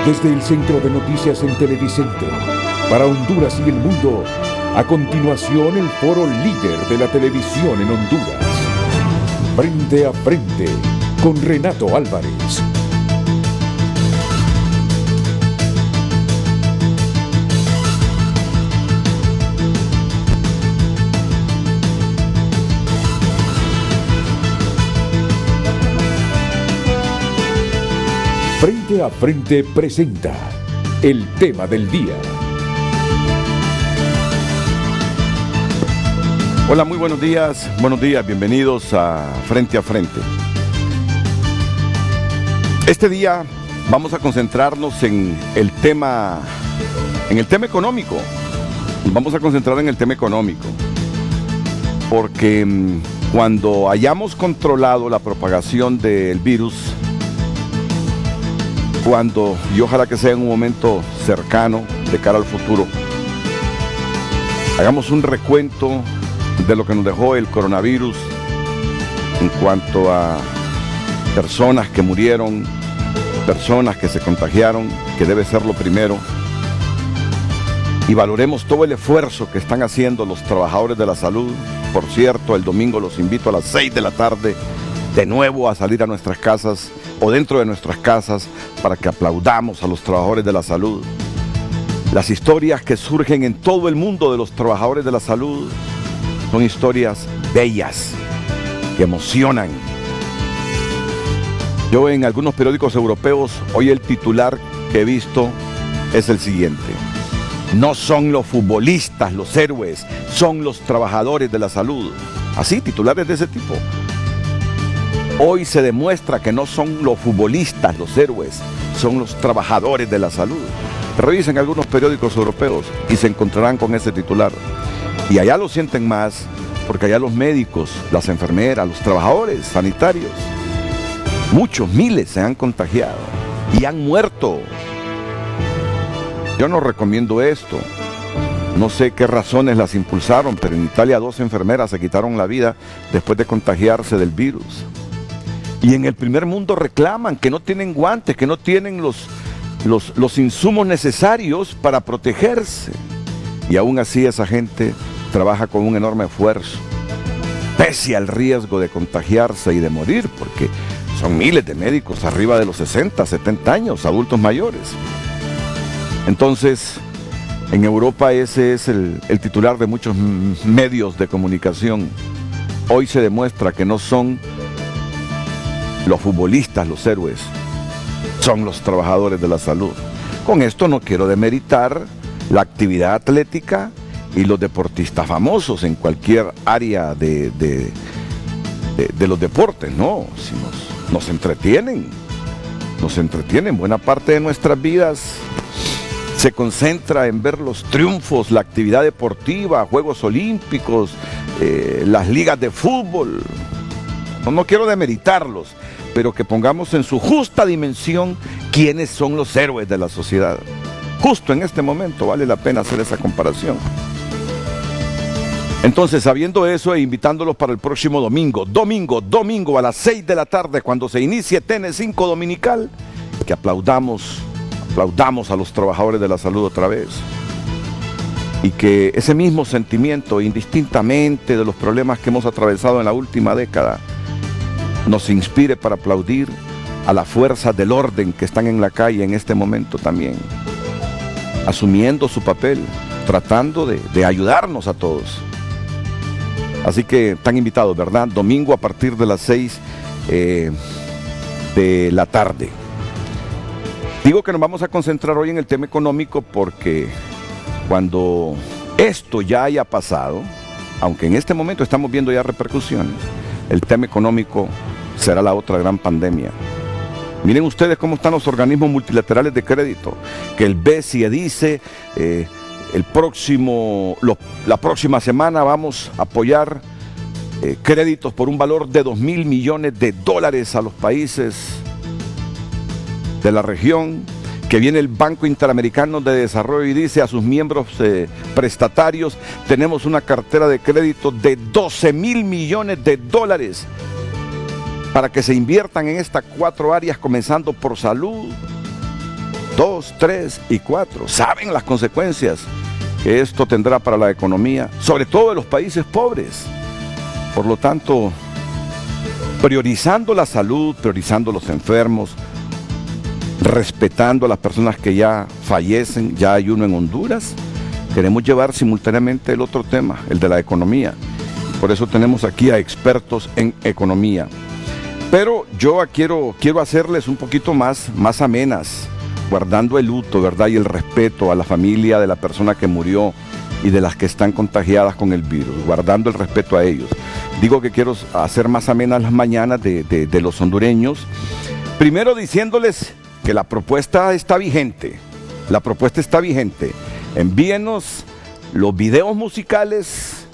Desde el Centro de Noticias en Televicentro, para Honduras y el mundo, a continuación el foro líder de la televisión en Honduras. Frente a frente, con Renato Álvarez. Frente a frente presenta el tema del día. Hola, muy buenos días, bienvenidos a Frente a Frente. Este día vamos a concentrarnos en el tema económico. Vamos a concentrar en el tema económico, porque cuando hayamos controlado la propagación del virus, y ojalá que sea en un momento cercano, de cara al futuro, hagamos un recuento de lo que nos dejó el coronavirus en cuanto a personas que murieron, personas que se contagiaron, que debe ser lo primero, y valoremos todo el esfuerzo que están haciendo los trabajadores de la salud. Por cierto, el domingo los invito a las 6 de la tarde de nuevo a salir a nuestras casas o dentro de nuestras casas para que aplaudamos a los trabajadores de la salud. Las historias que surgen en todo el mundo de los trabajadores de la salud son historias bellas, que emocionan. Yo en algunos periódicos europeos, hoy el titular que he visto es el siguiente: no son los futbolistas los héroes, son los trabajadores de la salud. Así, titulares de ese tipo. Hoy se demuestra que no son los futbolistas los héroes, son los trabajadores de la salud. Revisen algunos periódicos europeos y se encontrarán con ese titular. Y allá lo sienten más, porque allá los médicos, las enfermeras, los trabajadores sanitarios, muchos, miles se han contagiado y han muerto. Yo no recomiendo esto. No sé qué razones las impulsaron, pero en Italia 2 enfermeras se quitaron la vida después de contagiarse del virus. Y en el primer mundo reclaman que no tienen guantes, que no tienen los insumos necesarios para protegerse. Y aún así esa gente trabaja con un enorme esfuerzo, pese al riesgo de contagiarse y de morir, porque son miles de médicos arriba de los 60, 70 años, adultos mayores. Entonces, en Europa ese es el titular de muchos medios de comunicación. Hoy se demuestra que no son los futbolistas los héroes, son los trabajadores de la salud. Con esto no quiero demeritar la actividad atlética y los deportistas famosos en cualquier área de los deportes, no, si nos entretienen, buena parte de nuestras vidas se concentra en ver los triunfos, la actividad deportiva, Juegos Olímpicos, las ligas de fútbol. No quiero demeritarlos, pero que pongamos en su justa dimensión quiénes son los héroes de la sociedad. Justo en este momento vale la pena hacer esa comparación. Entonces, sabiendo eso e invitándolos para el próximo domingo a las 6 de la tarde, cuando se inicie TN5 Dominical, que aplaudamos a los trabajadores de la salud otra vez. Y que ese mismo sentimiento, indistintamente de los problemas que hemos atravesado en la última década, nos inspire para aplaudir a las fuerzas del orden que están en la calle en este momento también, asumiendo su papel, tratando de ayudarnos a todos. Así que están invitados, ¿verdad? Domingo a partir de las 6 de la tarde. Digo que nos vamos a concentrar hoy en el tema económico porque cuando esto ya haya pasado, aunque en este momento estamos viendo ya repercusiones, el tema económico será la otra gran pandemia. Miren ustedes cómo están los organismos multilaterales de crédito, que el BCE dice, la próxima semana vamos a apoyar créditos por un valor de $2,000 millones a los países de la región, que viene el Banco Interamericano de Desarrollo y dice a sus miembros prestatarios, tenemos una cartera de crédito de $12,000 millones para que se inviertan en estas 4 áreas, comenzando por salud, 2, 3 y 4. Saben las consecuencias que esto tendrá para la economía, sobre todo de los países pobres. Por lo tanto, priorizando la salud, priorizando los enfermos, respetando a las personas que ya fallecen, ya hay uno en Honduras, queremos llevar simultáneamente el otro tema, el de la economía. Por eso tenemos aquí a expertos en economía. Pero yo quiero hacerles un poquito más amenas, guardando el luto, ¿verdad? Y el respeto a la familia de la persona que murió y de las que están contagiadas con el virus, guardando el respeto a ellos. Digo que quiero hacer más amenas las mañanas de los hondureños. Primero diciéndoles que la propuesta está vigente. La propuesta está vigente. Envíenos los videos musicales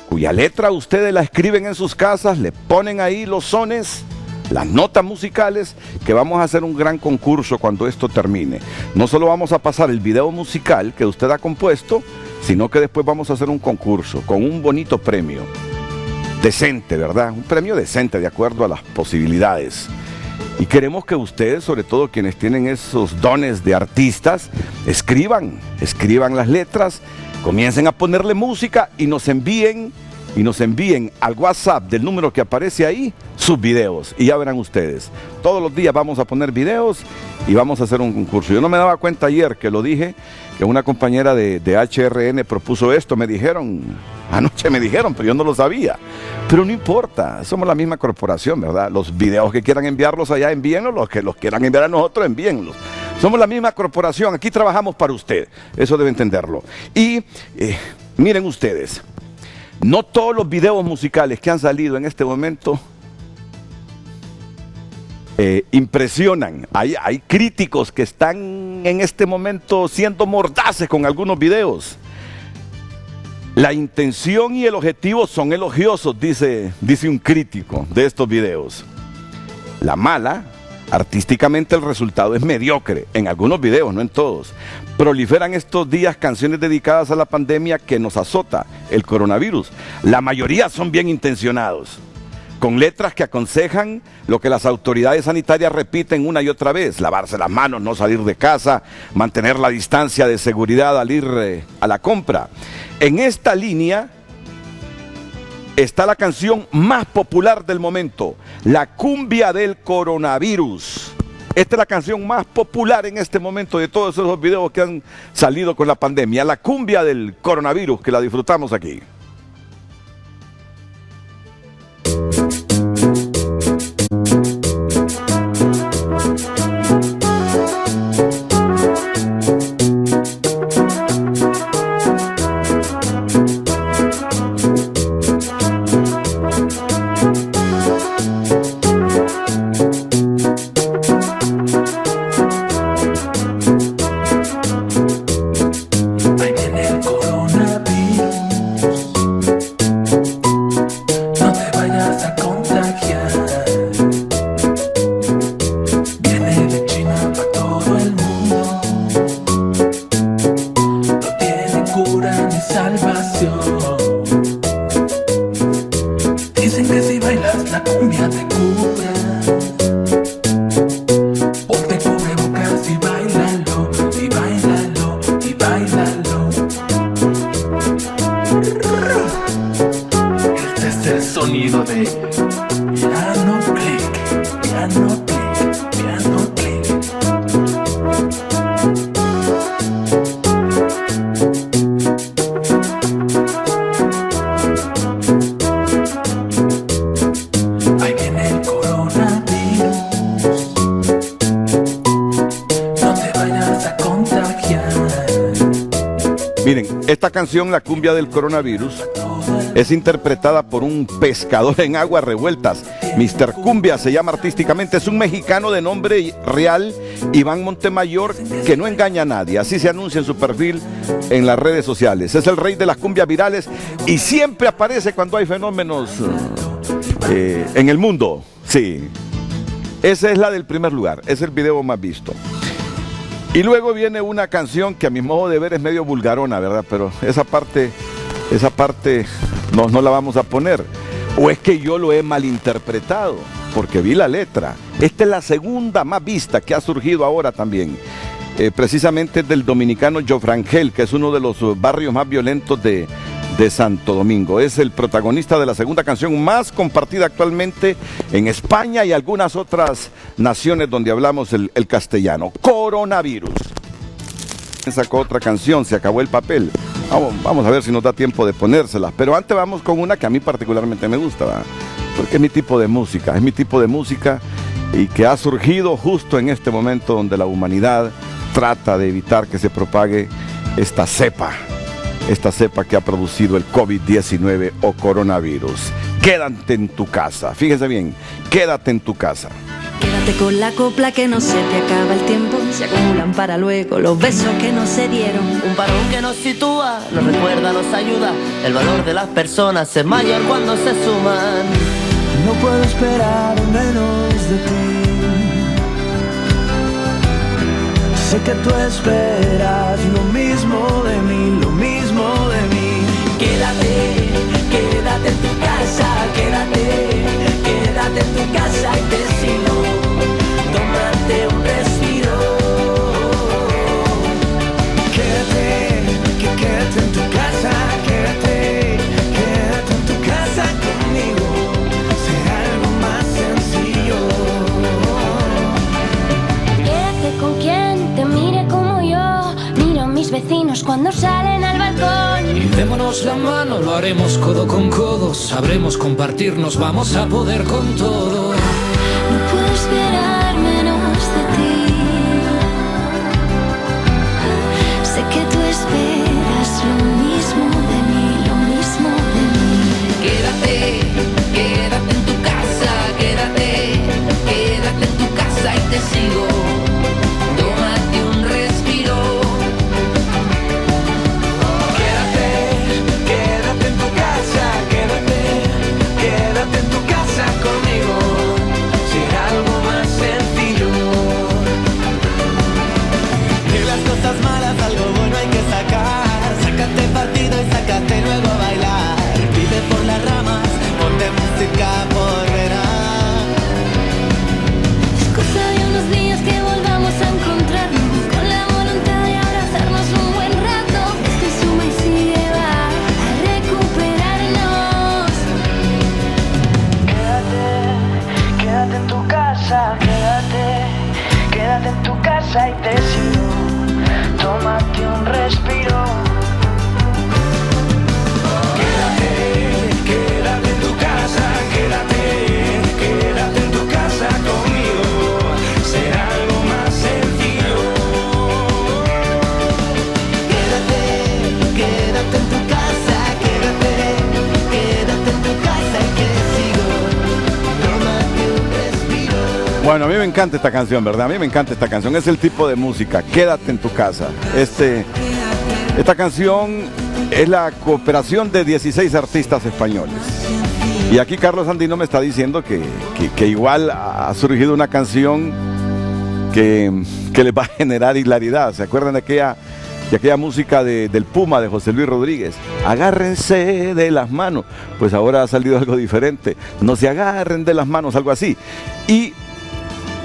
cuya letra ustedes la escriben en sus casas, le ponen ahí los sones, las notas musicales, que vamos a hacer un gran concurso cuando esto termine. No solo vamos a pasar el video musical que usted ha compuesto, sino que después vamos a hacer un concurso con un bonito premio. Decente, ¿verdad? Un premio decente de acuerdo a las posibilidades. Y queremos que ustedes, sobre todo quienes tienen esos dones de artistas, escriban las letras, comiencen a ponerle música y nos envíen al WhatsApp del número que aparece ahí sus videos. Y ya verán ustedes, todos los días vamos a poner videos y vamos a hacer un concurso. Yo no me daba cuenta ayer que lo dije, que una compañera de HRN propuso esto, anoche me dijeron, pero yo no lo sabía. Pero no importa, somos la misma corporación, ¿verdad? Los videos que quieran enviarlos allá, envíenlos, los que los quieran enviar a nosotros, envíenlos. Somos la misma corporación, aquí trabajamos para usted, eso debe entenderlo. Y miren ustedes, no todos los videos musicales que han salido en este momento impresionan. Hay críticos que están en este momento siendo mordaces con algunos videos. La intención y el objetivo son elogiosos, dice un crítico de estos videos. La mala, artísticamente el resultado es mediocre, en algunos videos, no en todos. Proliferan estos días canciones dedicadas a la pandemia que nos azota, el coronavirus. La mayoría son bien intencionados, con letras que aconsejan lo que las autoridades sanitarias repiten una y otra vez: lavarse las manos, no salir de casa, mantener la distancia de seguridad al ir a la compra. En esta línea está la canción más popular del momento, La Cumbia del Coronavirus. Esta es la canción más popular en este momento de todos esos videos que han salido con la pandemia, La Cumbia del Coronavirus, que la disfrutamos aquí. Esta canción, La Cumbia del Coronavirus, es interpretada por un pescador en aguas revueltas. Mr. Cumbia se llama artísticamente, es un mexicano de nombre real, Iván Montemayor, que no engaña a nadie. Así se anuncia en su perfil en las redes sociales. Es el rey de las cumbias virales y siempre aparece cuando hay fenómenos en el mundo. Sí, esa es la del primer lugar, es el video más visto. Y luego viene una canción que a mi modo de ver es medio vulgarona, ¿verdad? Pero esa parte no la vamos a poner. O es que yo lo he malinterpretado, porque vi la letra. Esta es la segunda más vista que ha surgido ahora también. precisamente del dominicano Jofrangel, que es uno de los barrios más violentos de Santo Domingo. Es el protagonista de la segunda canción más compartida actualmente en España y algunas otras naciones donde hablamos el castellano. Coronavirus. Sacó otra canción, Se acabó el papel. Vamos a ver si nos da tiempo de ponérselas. Pero antes vamos con una que a mí particularmente me gusta, ¿verdad? Porque es mi tipo de música, y que ha surgido justo en este momento donde la humanidad trata de evitar que se propague esta cepa que ha producido el COVID-19 o coronavirus. Quédate en tu casa, fíjese bien, quédate en tu casa. Quédate con la copla que no se te acaba el tiempo, se acumulan para luego los besos que no se dieron. Un parón que nos sitúa, nos recuerda, nos ayuda, el valor de las personas es mayor cuando se suman. No puedo esperar menos de ti. Sé que tú esperas lo mismo de mí, lo mismo de mí. Quédate, quédate en tu casa, quédate en tu casa y te sigo. Tómate un respiro. Quédate en tu casa, quédate en tu casa conmigo. Será algo más sencillo. Quédate con quien te mire como yo. Miro a mis vecinos cuando salen al balcón. Démonos la mano, lo haremos codo con codo. Sabremos compartirnos, vamos a poder con todo. No puedo esperar menos de ti. Sé que tú esperas lo mismo de mí, lo mismo de mí. Quédate, quédate en tu casa, quédate en tu casa y te sigo. Tómate un respiro. Quédate en tu casa, quédate en tu casa conmigo. Será algo más sencillo. De las cosas malas algo bueno hay que sacar. Sácate partido y sácate luego a bailar. Vive por las ramas, ponte música por verán. Es cosa de unos días que volvamos a encontrarnos, con la voluntad de abrazarnos un buen rato. Esto suma y sigue, va a recuperarnos. Quédate en tu casa, quédate en tu casa y te sigo. Tómate un respiro. Quédate en tu casa, quédate en tu casa conmigo. Será algo más sencillo. Quédate en tu casa, quédate en tu casa y que sigo. Tómate un respiro. Bueno, a mí me encanta esta canción, ¿verdad? A mí me encanta esta canción, es el tipo de música, quédate en tu casa. Esta canción es la cooperación de 16 artistas españoles. Y aquí Carlos Andino me está diciendo que igual ha surgido una canción que les va a generar hilaridad. ¿Se acuerdan de aquella música del Puma de José Luis Rodríguez? Agárrense de las manos. Pues ahora ha salido algo diferente. No se agarren de las manos, algo así. Y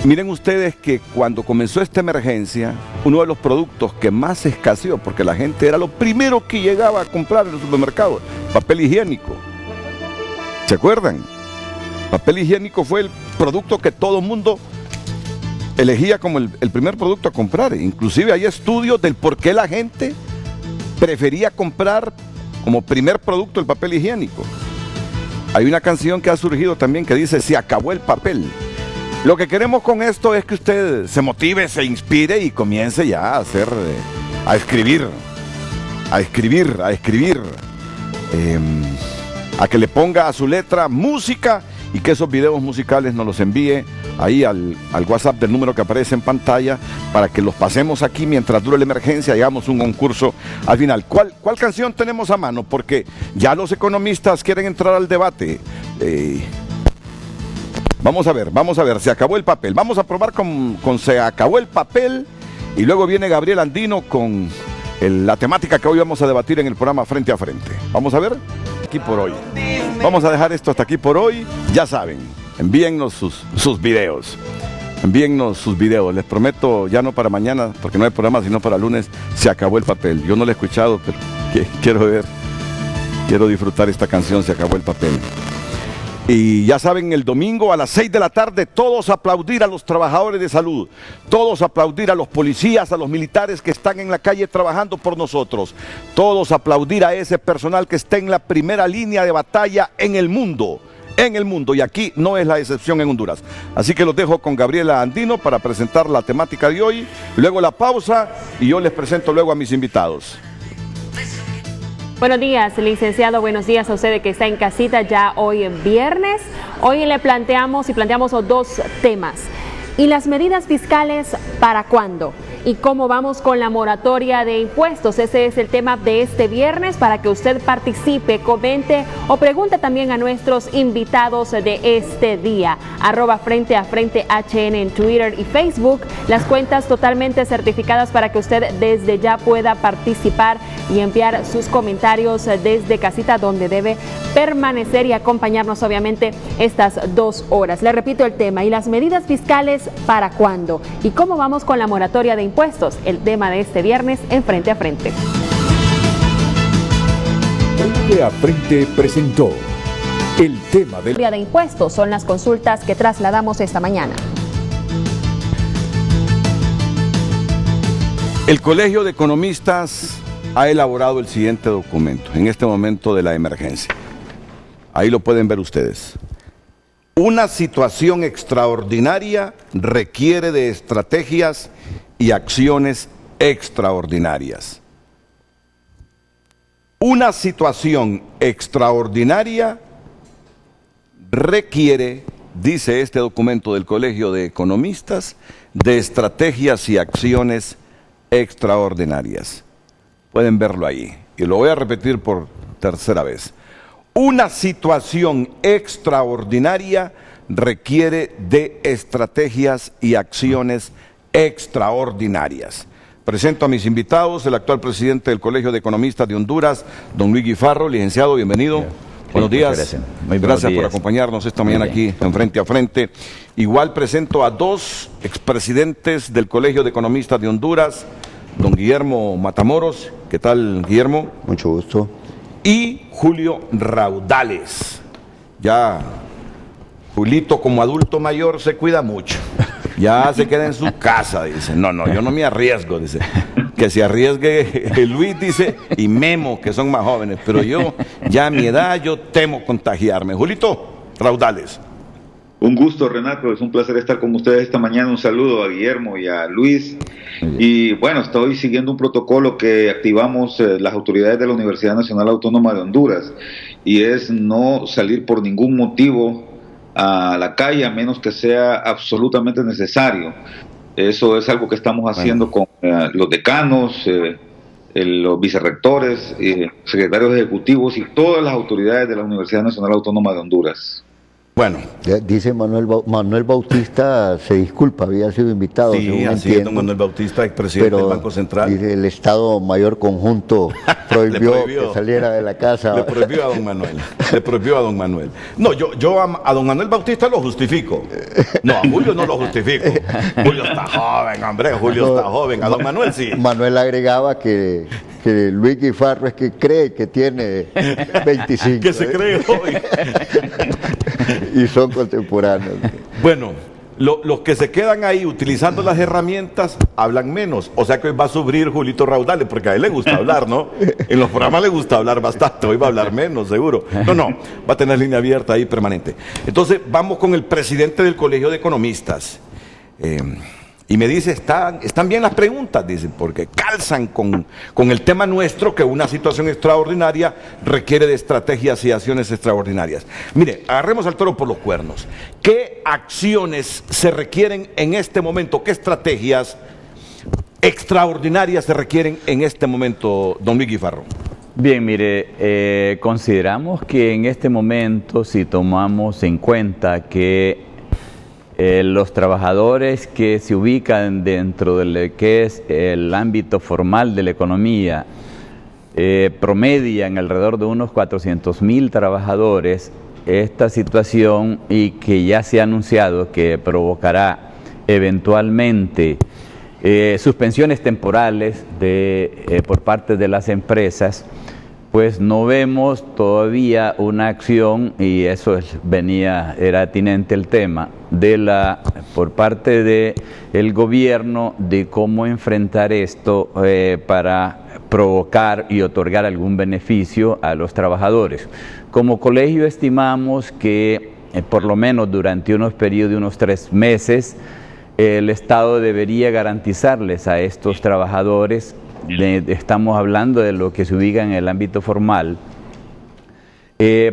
miren ustedes que cuando comenzó esta emergencia, uno de los productos que más escaseó, porque la gente era lo primero que llegaba a comprar en el supermercado, papel higiénico. ¿Se acuerdan? Papel higiénico fue el producto que todo el mundo elegía como el primer producto a comprar. Inclusive hay estudios del por qué la gente prefería comprar como primer producto el papel higiénico. Hay una canción que ha surgido también que dice, se acabó el papel. Lo que queremos con esto es que usted se motive, se inspire y comience ya a escribir, a que le ponga a su letra música y que esos videos musicales nos los envíe ahí al WhatsApp del número que aparece en pantalla para que los pasemos aquí mientras dure la emergencia y hagamos un concurso al final. ¿Cuál canción tenemos a mano? Porque ya los economistas quieren entrar al debate. Vamos a ver, se acabó el papel. Vamos a probar con se acabó el papel y luego viene Gabriel Andino con la temática que hoy vamos a debatir en el programa Frente a Frente. Vamos a ver, aquí por hoy. Vamos a dejar esto hasta aquí por hoy. Ya saben, envíennos sus videos. Envíennos sus videos, les prometo, ya no para mañana, porque no hay programa, sino para lunes, Se acabó el papel. Yo no lo he escuchado, pero quiero disfrutar esta canción, Se acabó el papel. Y ya saben, el domingo a las 6 de la tarde, todos aplaudir a los trabajadores de salud, todos aplaudir a los policías, a los militares que están en la calle trabajando por nosotros, todos aplaudir a ese personal que está en la primera línea de batalla en el mundo, y aquí no es la excepción en Honduras. Así que los dejo con Gabriela Andino para presentar la temática de hoy, luego la pausa y yo les presento luego a mis invitados. Buenos días, licenciado. Buenos días a usted que está en casita ya hoy en viernes. Hoy le planteamos dos temas. ¿Y las medidas fiscales para cuándo? ¿Y cómo vamos con la moratoria de impuestos? Ese es el tema de este viernes para que usted participe, comente o pregunte también a nuestros invitados de este día. @Frente a Frente HN en Twitter y Facebook. Las cuentas totalmente certificadas para que usted desde ya pueda participar y enviar sus comentarios desde casita, donde debe permanecer y acompañarnos obviamente estas 2 horas. Le repito el tema. ¿Y las medidas fiscales para cuándo? ¿Y cómo vamos con la moratoria de impuestos? El tema de este viernes en Frente a Frente. Frente a Frente presentó el tema de impuestos. Son las consultas que trasladamos esta mañana. El Colegio de Economistas ha elaborado el siguiente documento en este momento de la emergencia. Ahí lo pueden ver ustedes. Una situación extraordinaria requiere de estrategias y acciones extraordinarias. Una situación extraordinaria requiere, dice este documento del Colegio de Economistas, de estrategias y acciones extraordinarias. Pueden verlo ahí. Y lo voy a repetir por tercera vez. Una situación extraordinaria requiere de estrategias y acciones extraordinarias. Presento a mis invitados, el actual presidente del Colegio de Economistas de Honduras, don Luis Guifarro. Licenciado, bienvenido. Sí, buenos días. Gracias por acompañarnos esta mañana aquí en Frente a Frente. Igual presento a 2 expresidentes del Colegio de Economistas de Honduras, don Guillermo Matamoros. ¿Qué tal, Guillermo? Mucho gusto. Y Julio Raudales. Ya Julito como adulto mayor se cuida mucho. Ya se queda en su casa, dice. No, yo no me arriesgo, dice. Que se arriesgue Luis, dice, y Memo, que son más jóvenes. Pero yo, ya a mi edad, yo temo contagiarme. Julito Raudales. Un gusto, Renato, es un placer estar con ustedes esta mañana. Un saludo a Guillermo y a Luis. Y bueno, estoy siguiendo un protocolo que activamos las autoridades de la Universidad Nacional Autónoma de Honduras, y es no salir por ningún motivo a la calle a menos que sea absolutamente necesario. Eso es algo que estamos haciendo con los decanos, los vicerrectores, secretarios ejecutivos y todas las autoridades de la Universidad Nacional Autónoma de Honduras. Bueno, dice Manuel Bautista, se disculpa, había sido invitado. Sí, así es, don Manuel Bautista, expresidente del Banco Central. Dice, el Estado Mayor Conjunto prohibió que saliera de la casa. Le prohibió a don Manuel. No, yo a don Manuel Bautista lo justifico. No, a Julio no lo justifico. Julio está joven, hombre, Julio está joven. A don Manuel sí. Manuel agregaba que Luis Guifarro es que cree que tiene 25. Que se cree hoy. Y son contemporáneos. Bueno, los que se quedan ahí utilizando las herramientas hablan menos. O sea que hoy va a sufrir Julito Raudales, porque a él le gusta hablar, ¿no? En los programas le gusta hablar bastante, hoy va a hablar menos, seguro. No, va a tener línea abierta ahí permanente. Entonces, vamos con el presidente del Colegio de Economistas. Y me dice, están bien las preguntas, dicen, porque calzan con el tema nuestro, que una situación extraordinaria requiere de estrategias y acciones extraordinarias. Mire, agarremos al toro por los cuernos. ¿Qué acciones se requieren en este momento? ¿Qué estrategias extraordinarias se requieren en este momento, don Luis Guifarro? Bien, mire, consideramos que en este momento, si tomamos en cuenta que los trabajadores que se ubican dentro de lo que es el ámbito formal de la economía promedian alrededor de unos 400,000 trabajadores, esta situación, y que ya se ha anunciado que provocará eventualmente suspensiones temporales por parte de las empresas, pues no vemos todavía una acción, y eso era atinente el tema, por parte del gobierno de cómo enfrentar esto para provocar y otorgar algún beneficio a los trabajadores. Como colegio estimamos que por lo menos durante unos periodos de unos 3 meses, el Estado debería garantizarles a estos trabajadores, estamos hablando de lo que se ubica en el ámbito formal,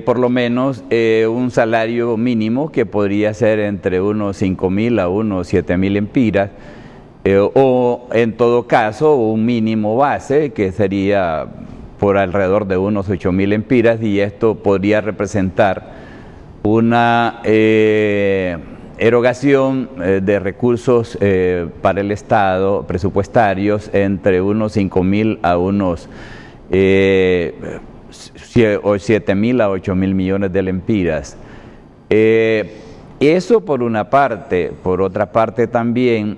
por lo menos un salario mínimo que podría ser entre unos 5.000 a unos 7.000 empiras, o en todo caso un mínimo base que sería por alrededor de unos 8.000 empiras, y esto podría representar una erogación de recursos para el Estado presupuestarios entre unos 5.000 a unos 7.000 a 8.000 millones de lempiras. Eso por una parte. Por otra parte también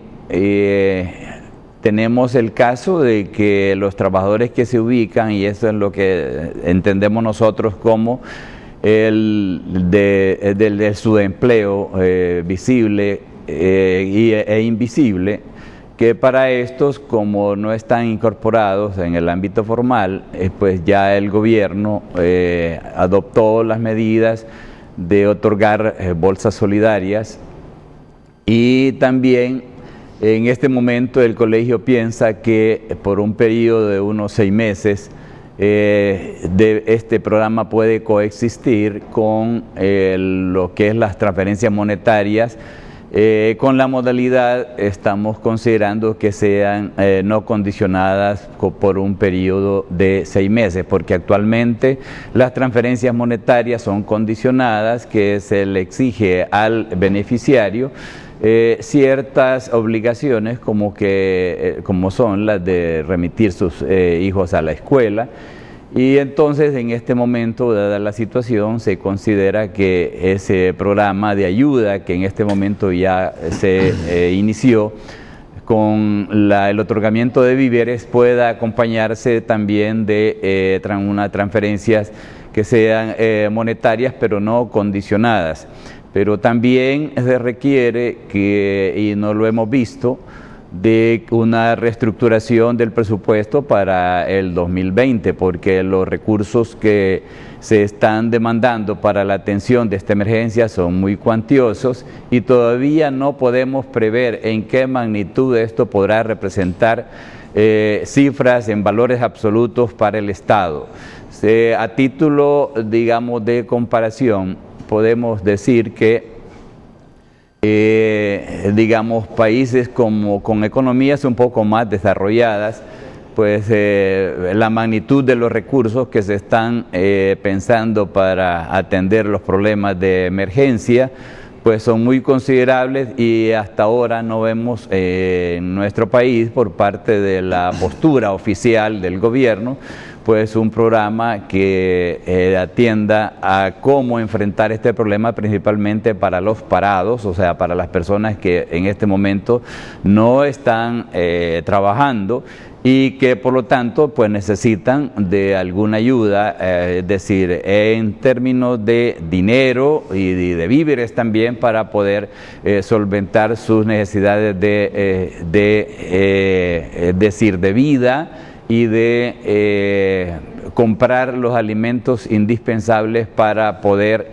tenemos el caso de que los trabajadores que se ubican, y eso es lo que entendemos nosotros como del subempleo visible e invisible, que para estos, como no están incorporados en el ámbito formal, pues ya el gobierno adoptó las medidas de otorgar bolsas solidarias, y también en este momento el colegio piensa que por un periodo de unos 6 meses este programa puede coexistir con lo que es las transferencias monetarias, con la modalidad, estamos considerando que sean no condicionadas por un periodo de 6 meses, porque actualmente las transferencias monetarias son condicionadas, que se le exige al beneficiario ciertas obligaciones como son las de remitir sus hijos a la escuela, y entonces en este momento, dada la situación, se considera que ese programa de ayuda que en este momento ya se inició con el otorgamiento de víveres pueda acompañarse también de unas transferencias que sean monetarias pero no condicionadas. Pero también se requiere y no lo hemos visto, de una reestructuración del presupuesto para el 2020, porque los recursos que se están demandando para la atención de esta emergencia son muy cuantiosos, y todavía no podemos prever en qué magnitud esto podrá representar cifras en valores absolutos para el Estado. A título, digamos, de comparación, podemos decir que digamos, países con economías un poco más desarrolladas, pues la magnitud de los recursos que se están pensando para atender los problemas de emergencia, pues son muy considerables, y hasta ahora no vemos en nuestro país, por parte de la postura oficial del gobierno, pues un programa que atienda a cómo enfrentar este problema, principalmente para los parados, o sea, para las personas que en este momento no están trabajando, y que por lo tanto pues necesitan de alguna ayuda, es decir, en términos de dinero y de víveres también, para poder solventar sus necesidades de vida, y de comprar los alimentos indispensables para poder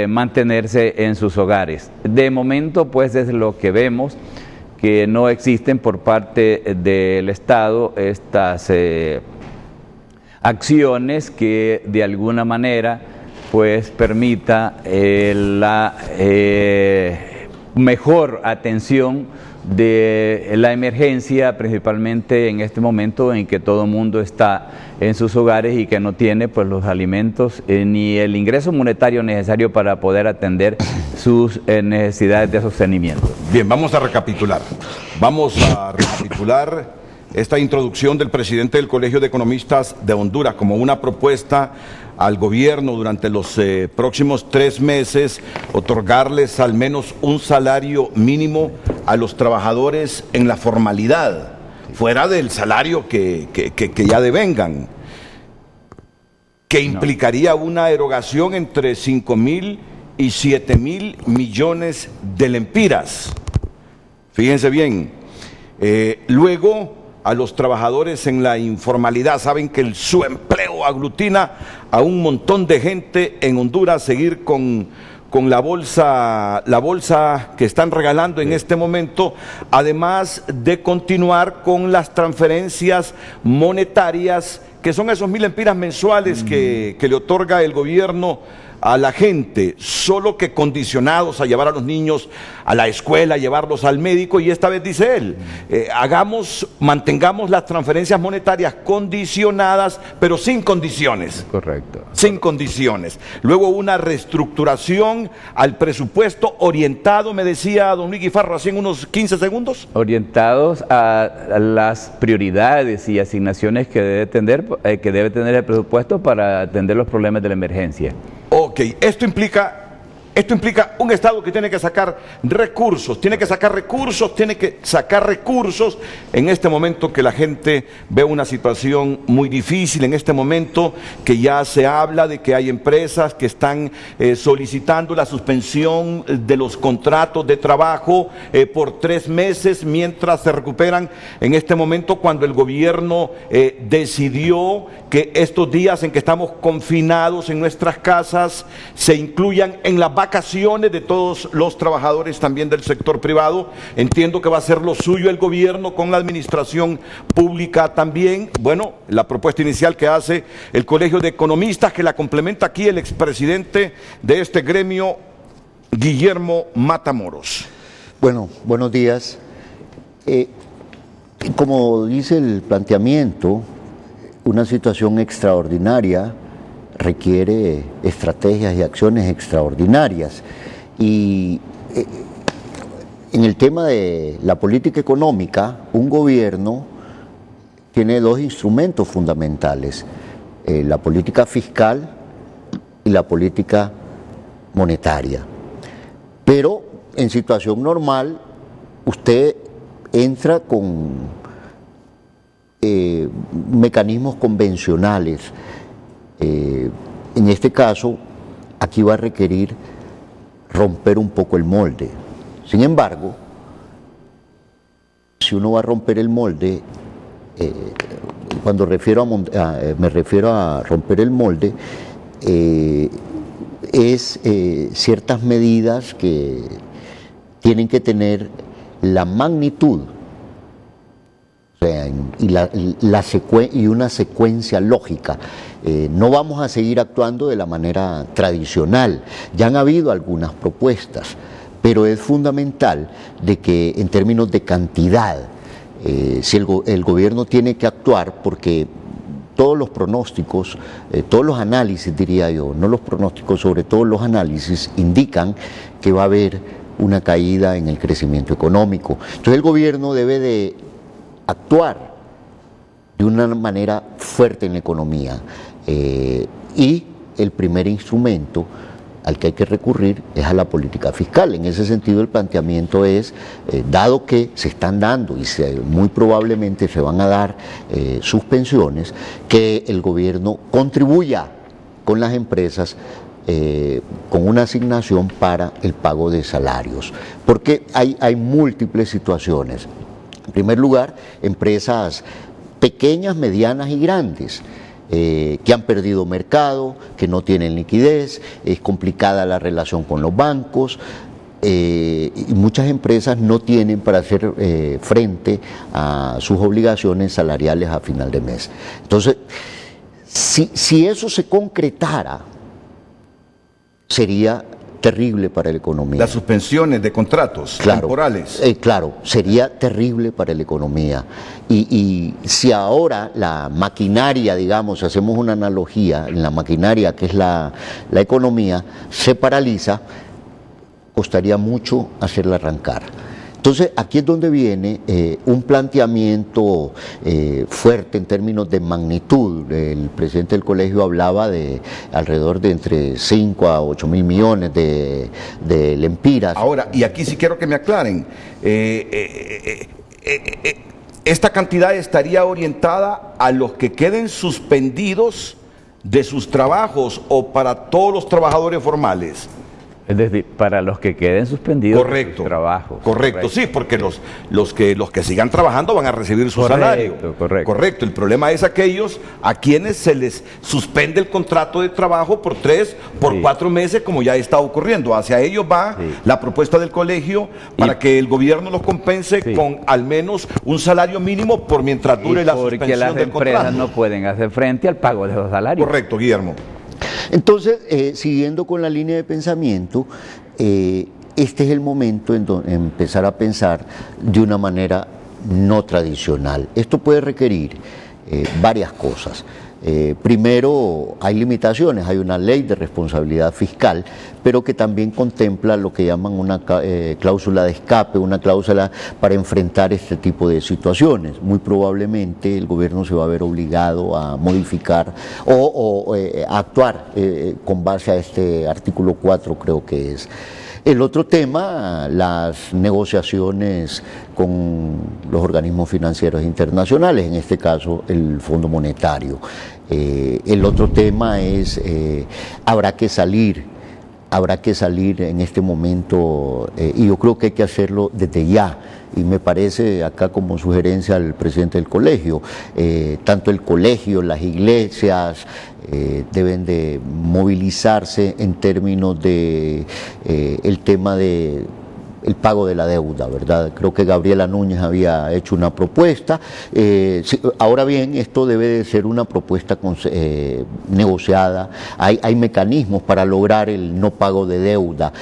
mantenerse en sus hogares. De momento, pues, es lo que vemos, que no existen por parte del Estado estas acciones que de alguna manera pues permita la mejor atención de la emergencia, principalmente en este momento en que todo el mundo está en sus hogares y que no tiene pues los alimentos ni el ingreso monetario necesario para poder atender sus necesidades de sostenimiento. Bien, vamos a recapitular. esta introducción del presidente del Colegio de Economistas de Honduras como una propuesta al gobierno durante los próximos 3 meses, otorgarles al menos un salario mínimo a los trabajadores en la formalidad, fuera del salario que ya devengan, que implicaría una erogación entre 5.000 y 7.000 millones de lempiras. Fíjense bien. Luego, a los trabajadores en la informalidad, saben que el subempleo aglutina a un montón de gente en Honduras, seguir con la bolsa que están regalando en este momento, además de continuar con las transferencias monetarias, que son esos 1.000 lempiras mensuales que le otorga el gobierno a la gente, solo que condicionados a llevar a los niños a la escuela, a llevarlos al médico, y esta vez dice él, mantengamos las transferencias monetarias condicionadas, pero sin condiciones. Correcto. Sin condiciones. Luego una reestructuración al presupuesto orientado, me decía don Luis Guifarro hace unos 15 segundos. Orientados a las prioridades y asignaciones que debe tener el presupuesto para atender los problemas de la emergencia. Ok, esto implica un Estado que tiene que sacar recursos, en este momento que la gente ve una situación muy difícil, en este momento que ya se habla de que hay empresas que están solicitando la suspensión de los contratos de trabajo por 3 meses mientras se recuperan, en este momento cuando el gobierno decidió que estos días en que estamos confinados en nuestras casas se incluyan en las vacaciones de todos los trabajadores también del sector privado. Entiendo que va a ser lo suyo el gobierno con la administración pública también. Bueno, la propuesta inicial que hace el Colegio de Economistas, que la complementa aquí el expresidente de este gremio, Guillermo Matamoros. Bueno, buenos días. Como dice el planteamiento, una situación extraordinaria requiere estrategias y acciones extraordinarias. Y en el tema de la política económica, un gobierno tiene 2 instrumentos fundamentales, la política fiscal y la política monetaria. Pero en situación normal, usted entra con mecanismos convencionales. En este caso, aquí va a requerir romper un poco el molde. Sin embargo, si uno va a romper el molde, cuando me refiero a romper el molde, es ciertas medidas que tienen que tener la magnitud, o sea, y una secuencia lógica. No vamos a seguir actuando de la manera tradicional. Ya han habido algunas propuestas, pero es fundamental de que en términos de cantidad, si el gobierno tiene que actuar, porque todos los pronósticos, todos los análisis, diría yo, no los pronósticos, sobre todo los análisis, indican que va a haber una caída en el crecimiento económico. Entonces el gobierno debe de actuar de una manera fuerte en la economía, y el primer instrumento al que hay que recurrir es a la política fiscal. En ese sentido, el planteamiento es, dado que se están dando y muy probablemente se van a dar suspensiones, que el gobierno contribuya con las empresas con una asignación para el pago de salarios, porque hay múltiples situaciones. En primer lugar, empresas pequeñas, medianas y grandes, que han perdido mercado, que no tienen liquidez, es complicada la relación con los bancos, y muchas empresas no tienen para hacer frente a sus obligaciones salariales a final de mes. Entonces, si eso se concretara, sería terrible para la economía. Las suspensiones de contratos temporales. Claro, sería terrible para la economía. Y si ahora la maquinaria, digamos, hacemos una analogía, en la maquinaria que es la economía, se paraliza, costaría mucho hacerla arrancar. Entonces, aquí es donde viene un planteamiento fuerte en términos de magnitud. El presidente del colegio hablaba de alrededor de entre 5 a 8 mil millones de lempiras. Ahora, y aquí sí quiero que me aclaren, esta cantidad estaría orientada a los que queden suspendidos de sus trabajos o para todos los trabajadores formales. Es decir, para los que queden suspendidos correcto, de sus trabajos. Correcto, sí, porque los que sigan trabajando van a recibir su salario. Correcto. El problema es aquellos a quienes se les suspende el contrato de trabajo por 3, por 4 meses, como ya está ocurriendo. Hacia ellos va la propuesta del colegio para que el gobierno los compense con al menos un salario mínimo por mientras dure la suspensión del contrato. Porque las empresas no pueden hacer frente al pago de esos salarios. Correcto, Guillermo. Entonces, siguiendo con la línea de pensamiento, este es el momento en empezar a pensar de una manera no tradicional. Esto puede requerir varias cosas. Primero, hay limitaciones, hay una ley de responsabilidad fiscal, pero que también contempla lo que llaman una cláusula de escape, una cláusula para enfrentar este tipo de situaciones. Muy probablemente el gobierno se va a ver obligado a modificar o a actuar con base a este artículo 4, creo que es. El otro tema, las negociaciones con los organismos financieros internacionales, en este caso el Fondo Monetario. El otro tema es, habrá que salir en este momento, y yo creo que hay que hacerlo desde ya. Y me parece acá como sugerencia al presidente del colegio, tanto el colegio, las iglesias, deben de movilizarse en términos de el tema de el pago de la deuda, ¿verdad? Creo que Gabriela Núñez había hecho una propuesta. Ahora bien, esto debe de ser una propuesta negociada. Hay mecanismos para lograr el no pago de deuda.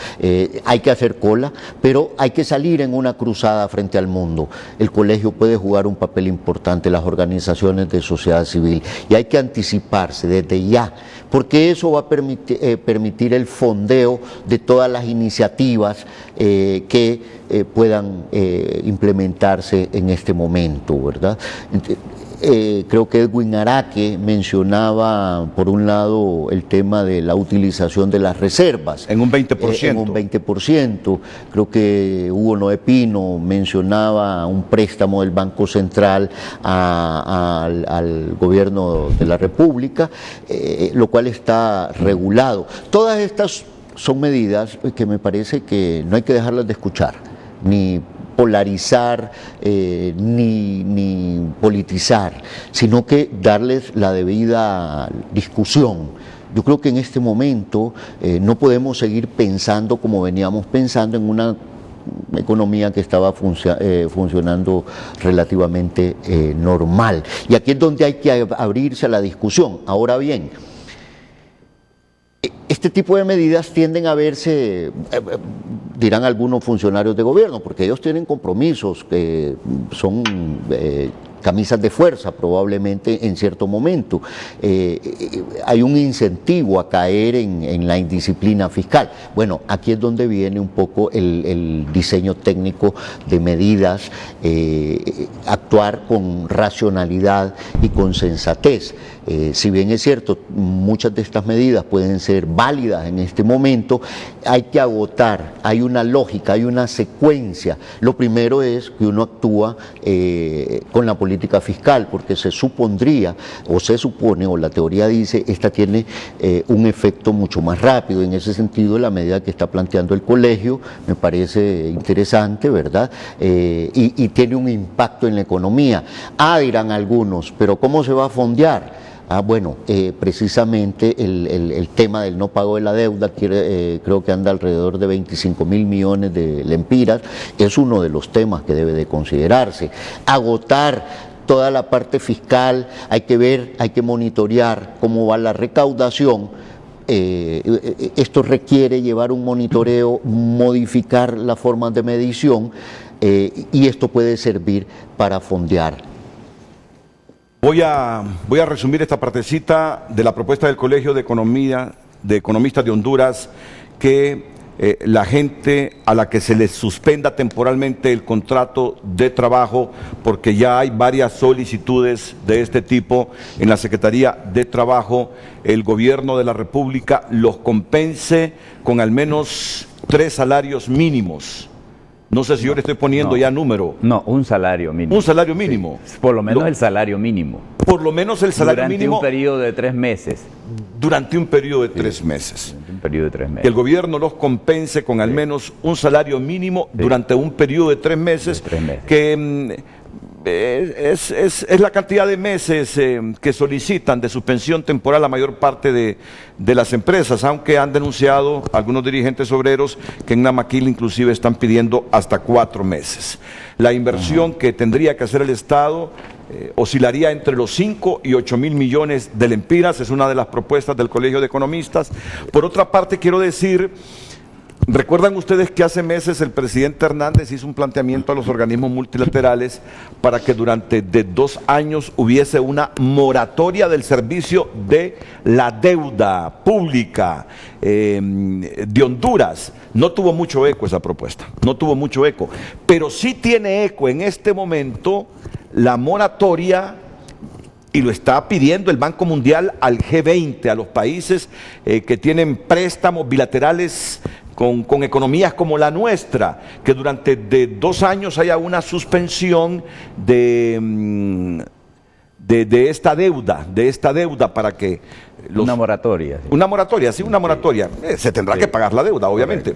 Hay que hacer cola, pero hay que salir en una cruzada frente al mundo. El colegio puede jugar un papel importante, las organizaciones de sociedad civil, y hay que anticiparse desde ya, porque eso va a permitir el fondeo de todas las iniciativas que puedan implementarse en este momento, ¿verdad? Creo que Edwin Araque mencionaba, por un lado, el tema de la utilización de las reservas. En un 20%. En un 20%. Creo que Hugo Noé Pino mencionaba un préstamo del Banco Central al gobierno de la República, lo cual está regulado. Todas estas son medidas que me parece que no hay que dejarlas de escuchar, ni polarizar, ni politizar, sino que darles la debida discusión. Yo creo que en este momento no podemos seguir pensando como veníamos pensando en una economía que estaba funcionando relativamente normal. Y aquí es donde hay que abrirse a la discusión. Ahora bien, este tipo de medidas tienden a verse, dirán algunos funcionarios de gobierno, porque ellos tienen compromisos que son camisas de fuerza probablemente en cierto momento. Hay un incentivo a caer en la indisciplina fiscal. Bueno, aquí es donde viene un poco el diseño técnico de medidas, actuar con racionalidad y con sensatez. Si bien es cierto, muchas de estas medidas pueden ser válidas en este momento, hay que agotar, hay una lógica, hay una secuencia. Lo primero es que uno actúa con la política fiscal, porque se supondría, o se supone, o la teoría dice, esta tiene un efecto mucho más rápido. En ese sentido, la medida que está planteando el colegio me parece interesante, ¿verdad? Y tiene un impacto en la economía. Dirán algunos, pero ¿cómo se va a fondear? Bueno, precisamente el tema del no pago de la deuda, creo que anda alrededor de 25.000 millones de lempiras, es uno de los temas que debe de considerarse. Agotar toda la parte fiscal, hay que ver, hay que monitorear cómo va la recaudación. Esto requiere llevar un monitoreo, modificar las formas de medición, y esto puede servir para fondear. Voy a resumir esta partecita de la propuesta del Colegio de Economía, de Economistas de Honduras, que la gente a la que se les suspenda temporalmente el contrato de trabajo, porque ya hay varias solicitudes de este tipo en la Secretaría de Trabajo, el gobierno de la República los compense con al menos 3 salarios mínimos. No sé si yo le estoy poniendo ya número. No, un salario mínimo. Un salario mínimo. Sí, por lo menos el salario mínimo. Por lo menos el salario mínimo. Durante un periodo de 3 meses. Durante un periodo de 3 meses. Durante un periodo de 3 meses. Que el gobierno los compense con al menos un salario mínimo durante un periodo de 3 meses. Que es la cantidad de meses que solicitan de suspensión temporal la mayor parte de las empresas, aunque han denunciado algunos dirigentes obreros que en Namaquil inclusive están pidiendo hasta 4 meses. La inversión que tendría que hacer el Estado oscilaría entre los 5 y 8 mil millones de lempiras, es una de las propuestas del Colegio de Economistas. Por otra parte, quiero decir, recuerdan ustedes que hace meses el presidente Hernández hizo un planteamiento a los organismos multilaterales para que durante 2 años hubiese una moratoria del servicio de la deuda pública de Honduras. No tuvo mucho eco esa propuesta, no tuvo mucho eco, pero sí tiene eco en este momento la moratoria, y lo está pidiendo el Banco Mundial al G20, a los países que tienen préstamos bilaterales con economías como la nuestra, que durante 2 años haya una suspensión de esta deuda para que una moratoria. Una moratoria, sí, una moratoria. Se tendrá que pagar la deuda, obviamente.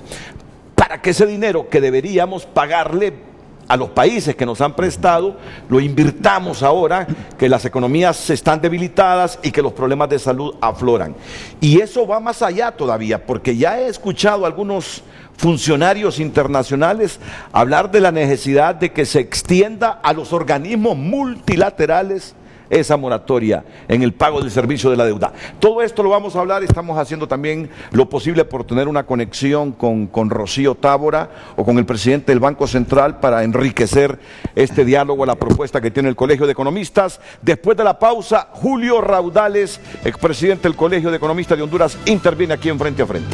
Para que ese dinero que deberíamos pagarle a los países que nos han prestado, lo invirtamos ahora que las economías están debilitadas y que los problemas de salud afloran. Y eso va más allá todavía, porque ya he escuchado a algunos funcionarios internacionales hablar de la necesidad de que se extienda a los organismos multilaterales esa moratoria en el pago del servicio de la deuda. Todo esto lo vamos a hablar, estamos haciendo también lo posible por tener una conexión con Rocío Tábora o con el presidente del Banco Central para enriquecer este diálogo, la propuesta que tiene el Colegio de Economistas. Después de la pausa, Julio Raudales, expresidente del Colegio de Economistas de Honduras, interviene aquí en Frente a Frente.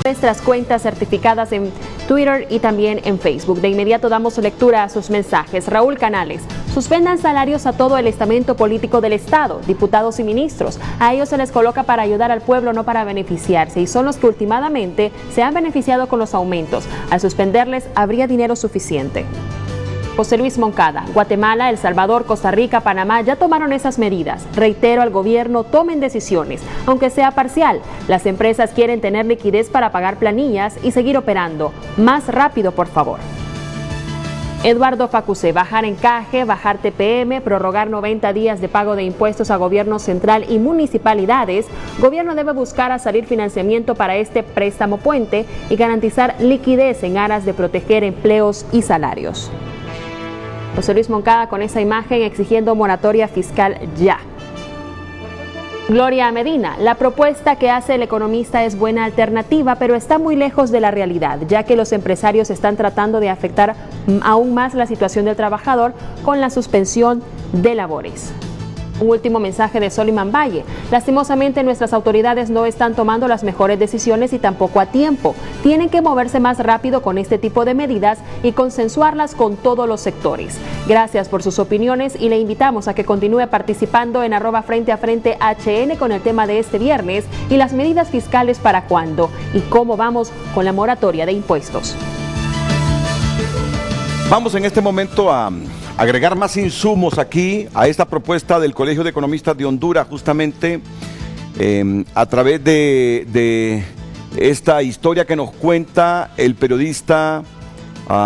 Nuestras cuentas certificadas en Twitter y también en Facebook. De inmediato damos lectura a sus mensajes. Raúl Canales: suspendan salarios a todo el estamento político del Estado, diputados y ministros. A ellos se les coloca para ayudar al pueblo, no para beneficiarse, y son los que últimamente se han beneficiado con los aumentos. Al suspenderles, habría dinero suficiente. José Luis Moncada: Guatemala, El Salvador, Costa Rica, Panamá ya tomaron esas medidas. Reitero al gobierno, tomen decisiones, aunque sea parcial. Las empresas quieren tener liquidez para pagar planillas y seguir operando. Más rápido, por favor. Eduardo Facusé: bajar encaje, bajar TPM, prorrogar 90 días de pago de impuestos a gobierno central y municipalidades. Gobierno debe buscar a salir financiamiento para este préstamo puente y garantizar liquidez en aras de proteger empleos y salarios. José Luis Moncada con esa imagen exigiendo moratoria fiscal ya. Gloria Medina: la propuesta que hace el economista es buena alternativa, pero está muy lejos de la realidad, ya que los empresarios están tratando de afectar aún más la situación del trabajador con la suspensión de labores. Un último mensaje de Soliman Valle: lastimosamente nuestras autoridades no están tomando las mejores decisiones y tampoco a tiempo. Tienen que moverse más rápido con este tipo de medidas y consensuarlas con todos los sectores. Gracias por sus opiniones y le invitamos a que continúe participando en @FrenteAFrenteHN con el tema de este viernes y las medidas fiscales para cuándo y cómo vamos con la moratoria de impuestos. Vamos en este momento a agregar más insumos aquí a esta propuesta del Colegio de Economistas de Honduras, justamente a través de esta historia que nos cuenta el periodista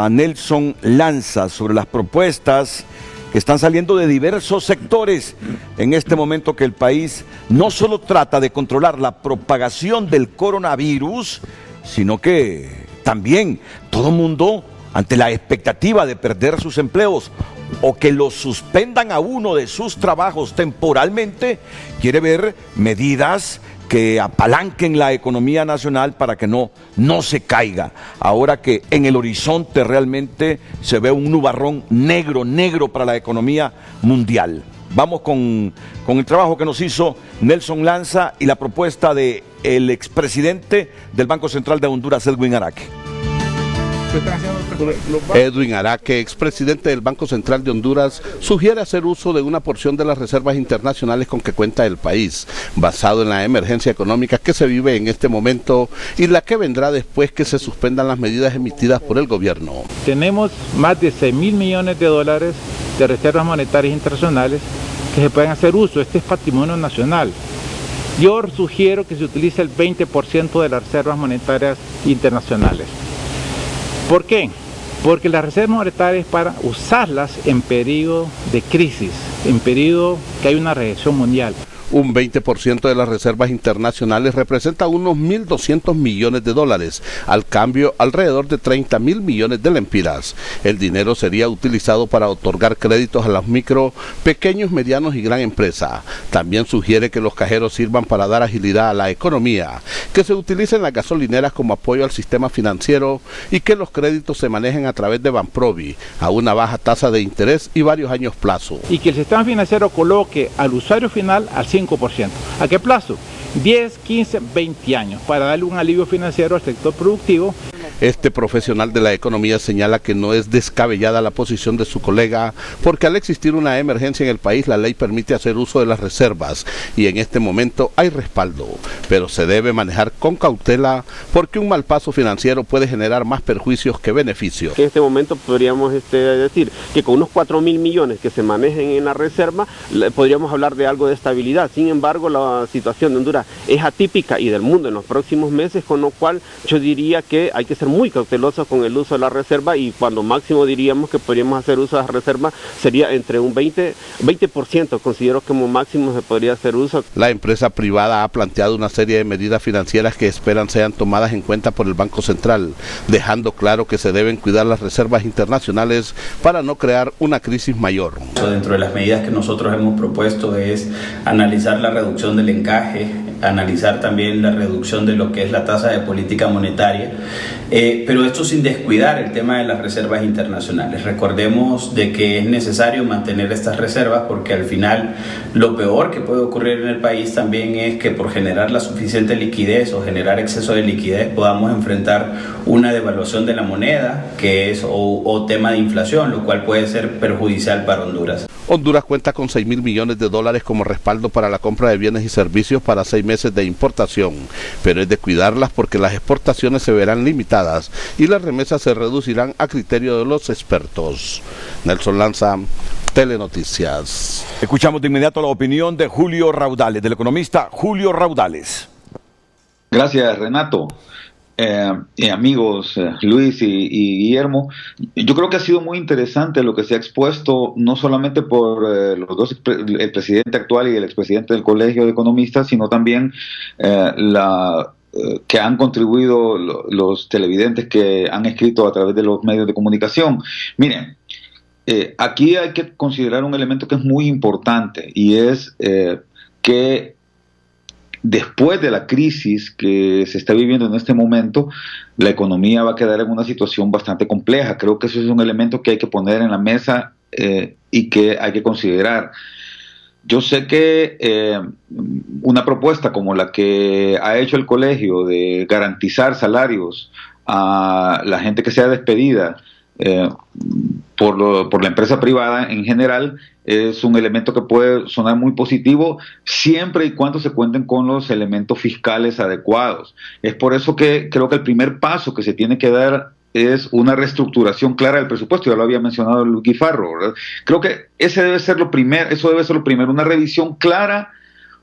Nelson Lanza sobre las propuestas que están saliendo de diversos sectores en este momento, que el país no solo trata de controlar la propagación del coronavirus, sino que también todo mundo, ante la expectativa de perder sus empleos o que los suspendan a uno de sus trabajos temporalmente, quiere ver medidas que apalanquen la economía nacional para que no se caiga. Ahora que en el horizonte realmente se ve un nubarrón negro para la economía mundial. Vamos con el trabajo que nos hizo Nelson Lanza y la propuesta del expresidente del Banco Central de Honduras, Edwin Araque. Edwin Araque, expresidente del Banco Central de Honduras, sugiere hacer uso de una porción de las reservas internacionales con que cuenta el país, basado en la emergencia económica que se vive en este momento y la que vendrá después que se suspendan las medidas emitidas por el gobierno. Tenemos más de 6.000 millones de dólares de reservas monetarias internacionales que se pueden hacer uso. Este es patrimonio nacional. Yo sugiero que se utilice el 20% de las reservas monetarias internacionales. ¿Por qué? Porque las reservas monetarias es para usarlas en periodo de crisis, en periodo que hay una recesión mundial. Un 20% de las reservas internacionales representa unos 1.200 millones de dólares, al cambio alrededor de 30.000 millones de lempiras. El dinero sería utilizado para otorgar créditos a los micro, pequeños, medianos y gran empresa. También sugiere que los cajeros sirvan para dar agilidad a la economía, que se utilicen las gasolineras como apoyo al sistema financiero y que los créditos se manejen a través de Banprovi, a una baja tasa de interés y varios años plazo. Y que el sistema financiero coloque al usuario final al 5%. ¿A qué plazo? 10, 15, 20 años, para darle un alivio financiero al sector productivo. Este profesional de la economía señala que no es descabellada la posición de su colega, porque al existir una emergencia en el país, la ley permite hacer uso de las reservas y en este momento hay respaldo, pero se debe manejar con cautela porque un mal paso financiero puede generar más perjuicios que beneficios. En este momento podríamos decir que con unos 4.000 millones que se manejen en la reserva, podríamos hablar de algo de estabilidad. Sin embargo, la situación de Honduras es atípica y del mundo en los próximos meses, con lo cual yo diría que hay que ser muy cautelosos con el uso de la reserva, y cuando máximo diríamos que podríamos hacer uso de la reserva sería entre un 20%, considero que como máximo se podría hacer uso. La empresa privada ha planteado una serie de medidas financieras que esperan sean tomadas en cuenta por el Banco Central, dejando claro que se deben cuidar las reservas internacionales para no crear una crisis mayor. Dentro de las medidas que nosotros hemos propuesto es analizar la reducción del encaje, analizar también la reducción de lo que es la tasa de política monetaria, pero esto sin descuidar el tema de las reservas internacionales. Recordemos de que es necesario mantener estas reservas porque al final lo peor que puede ocurrir en el país también es que por generar la suficiente liquidez o generar exceso de liquidez podamos enfrentar una devaluación de la moneda que es o tema de inflación, lo cual puede ser perjudicial para Honduras. Honduras cuenta con 6.000 millones de dólares como respaldo para la compra de bienes y servicios para 6 meses de importación, pero es de cuidarlas porque las exportaciones se verán limitadas y las remesas se reducirán a criterio de los expertos. Nelson Lanza, Telenoticias. Escuchamos de inmediato la opinión de Julio Raudales, del economista Julio Raudales. Gracias, Renato. Amigos Luis y Guillermo, yo creo que ha sido muy interesante lo que se ha expuesto, no solamente por los dos, el presidente actual y el expresidente del Colegio de Economistas, sino también que han contribuido los televidentes que han escrito a través de los medios de comunicación. Miren, aquí hay que considerar un elemento que es muy importante, y es que después de la crisis que se está viviendo en este momento, la economía va a quedar en una situación bastante compleja. Creo que eso es un elemento que hay que poner en la mesa y que hay que considerar. Yo sé que una propuesta como la que ha hecho el colegio de garantizar salarios a la gente que sea despedida por la empresa privada en general es un elemento que puede sonar muy positivo siempre y cuando se cuenten con los elementos fiscales adecuados. Es por eso que creo que el primer paso que se tiene que dar es una reestructuración clara del presupuesto. Ya lo había mencionado Luis Guifarro, ¿verdad? Creo que eso debe ser lo primero, una revisión clara,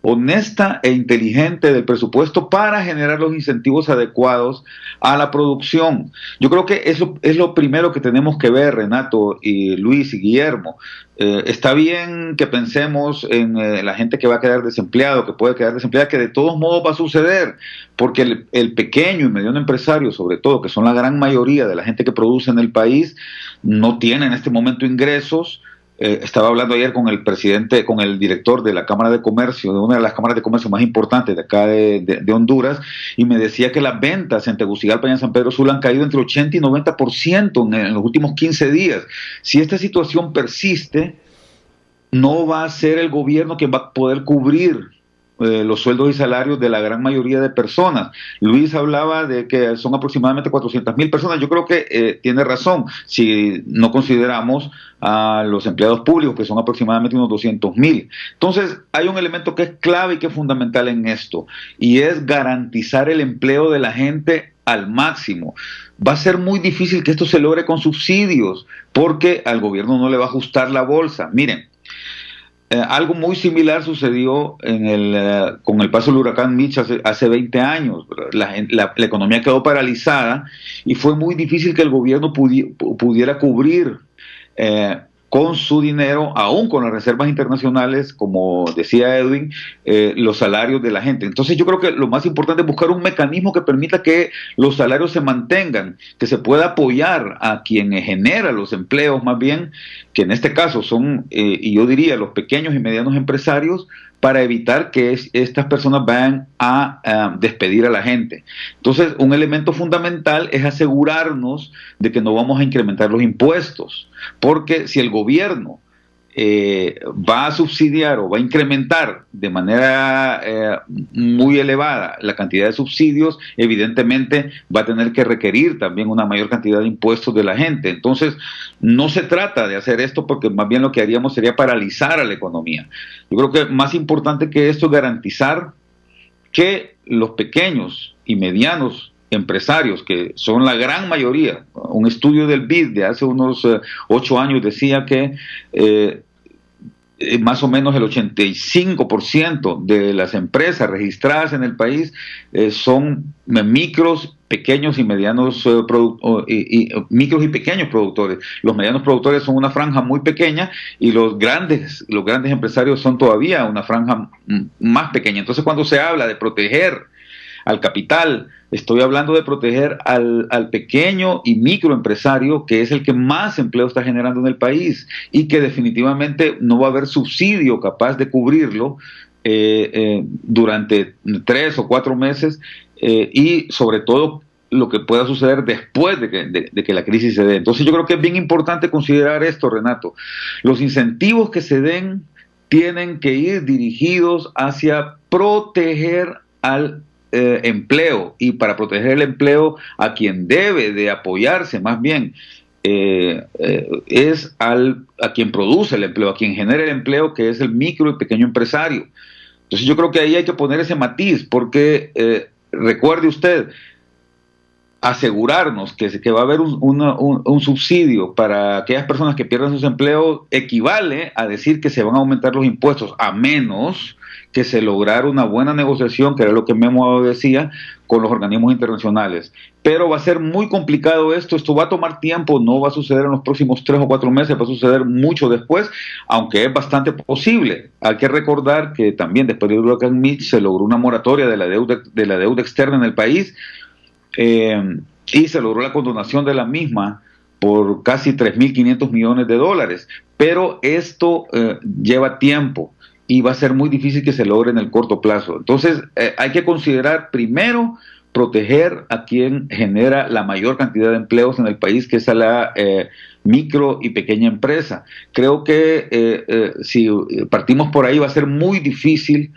honesta e inteligente del presupuesto para generar los incentivos adecuados a la producción. Yo creo que eso es lo primero que tenemos que ver, Renato y Luis y Guillermo. Está bien que pensemos en la gente que va a quedar desempleado, que puede quedar desempleada, que de todos modos va a suceder, porque el pequeño y mediano empresario, sobre todo, que son la gran mayoría de la gente que produce en el país, no tiene en este momento ingresos. Estaba hablando ayer con el presidente, con el director de la Cámara de Comercio, de una de las cámaras de comercio más importantes de acá de Honduras, y me decía que las ventas en Tegucigalpa y en San Pedro Sula han caído entre 80 y 90% en los últimos 15 días. Si esta situación persiste, no va a ser el gobierno quien va a poder cubrir los sueldos y salarios de la gran mayoría de personas. Luis hablaba de que son aproximadamente 400,000 personas. Yo creo que tiene razón si no consideramos a los empleados públicos, que son aproximadamente unos 200,000. Entonces, hay un elemento que es clave y que es fundamental en esto, y es garantizar el empleo de la gente al máximo. Va a ser muy difícil que esto se logre con subsidios, porque al gobierno no le va a ajustar la bolsa. Miren, algo muy similar sucedió con el paso del huracán Mitch hace 20 años. La economía quedó paralizada y fue muy difícil que el gobierno pudiera cubrir con su dinero, aún con las reservas internacionales, como decía Edwin, los salarios de la gente. Entonces yo creo que lo más importante es buscar un mecanismo que permita que los salarios se mantengan, que se pueda apoyar a quien genera los empleos, más bien, que en este caso son, y yo diría, los pequeños y medianos empresarios, para evitar que estas personas vayan a despedir a la gente. Entonces, un elemento fundamental es asegurarnos de que no vamos a incrementar los impuestos, porque si el gobierno va a subsidiar o va a incrementar de manera muy elevada la cantidad de subsidios, evidentemente va a tener que requerir también una mayor cantidad de impuestos de la gente. Entonces, no se trata de hacer esto, porque más bien lo que haríamos sería paralizar a la economía. Yo creo que más importante que esto es garantizar que los pequeños y medianos empresarios, que son la gran mayoría, un estudio del BID de hace unos 8 años decía que más o menos el 85% de las empresas registradas en el país son micros, pequeños y medianos micros y pequeños productores. Los medianos productores son una franja muy pequeña, y los grandes empresarios son todavía una franja más pequeña. Entonces, cuando se habla de proteger al capital, estoy hablando de proteger al pequeño y microempresario, que es el que más empleo está generando en el país, y que definitivamente no va a haber subsidio capaz de cubrirlo durante 3 o 4 meses, y sobre todo lo que pueda suceder después de que la crisis se dé. Entonces yo creo que es bien importante considerar esto, Renato. Los incentivos que se den tienen que ir dirigidos hacia proteger al empleo, y para proteger el empleo a quien debe de apoyarse más bien es a quien produce el empleo, a quien genera el empleo, que es el micro y pequeño empresario. Entonces yo creo que ahí hay que poner ese matiz, porque recuerde usted, asegurarnos que va a haber un subsidio para aquellas personas que pierdan sus empleos equivale a decir que se van a aumentar los impuestos, a menos que se lograra una buena negociación, que era lo que Memo decía, con los organismos internacionales. Pero va a ser muy complicado esto va a tomar tiempo, no va a suceder en los próximos 3 o 4 meses, va a suceder mucho después, aunque es bastante posible. Hay que recordar que también después del huracán Mitch se logró una moratoria de la deuda externa en el país, y se logró la condonación de la misma por casi $3.500 millones, pero esto lleva tiempo y va a ser muy difícil que se logre en el corto plazo. Entonces hay que considerar primero proteger a quien genera la mayor cantidad de empleos en el país, que es a la micro y pequeña empresa. Creo que si partimos por ahí va a ser muy difícil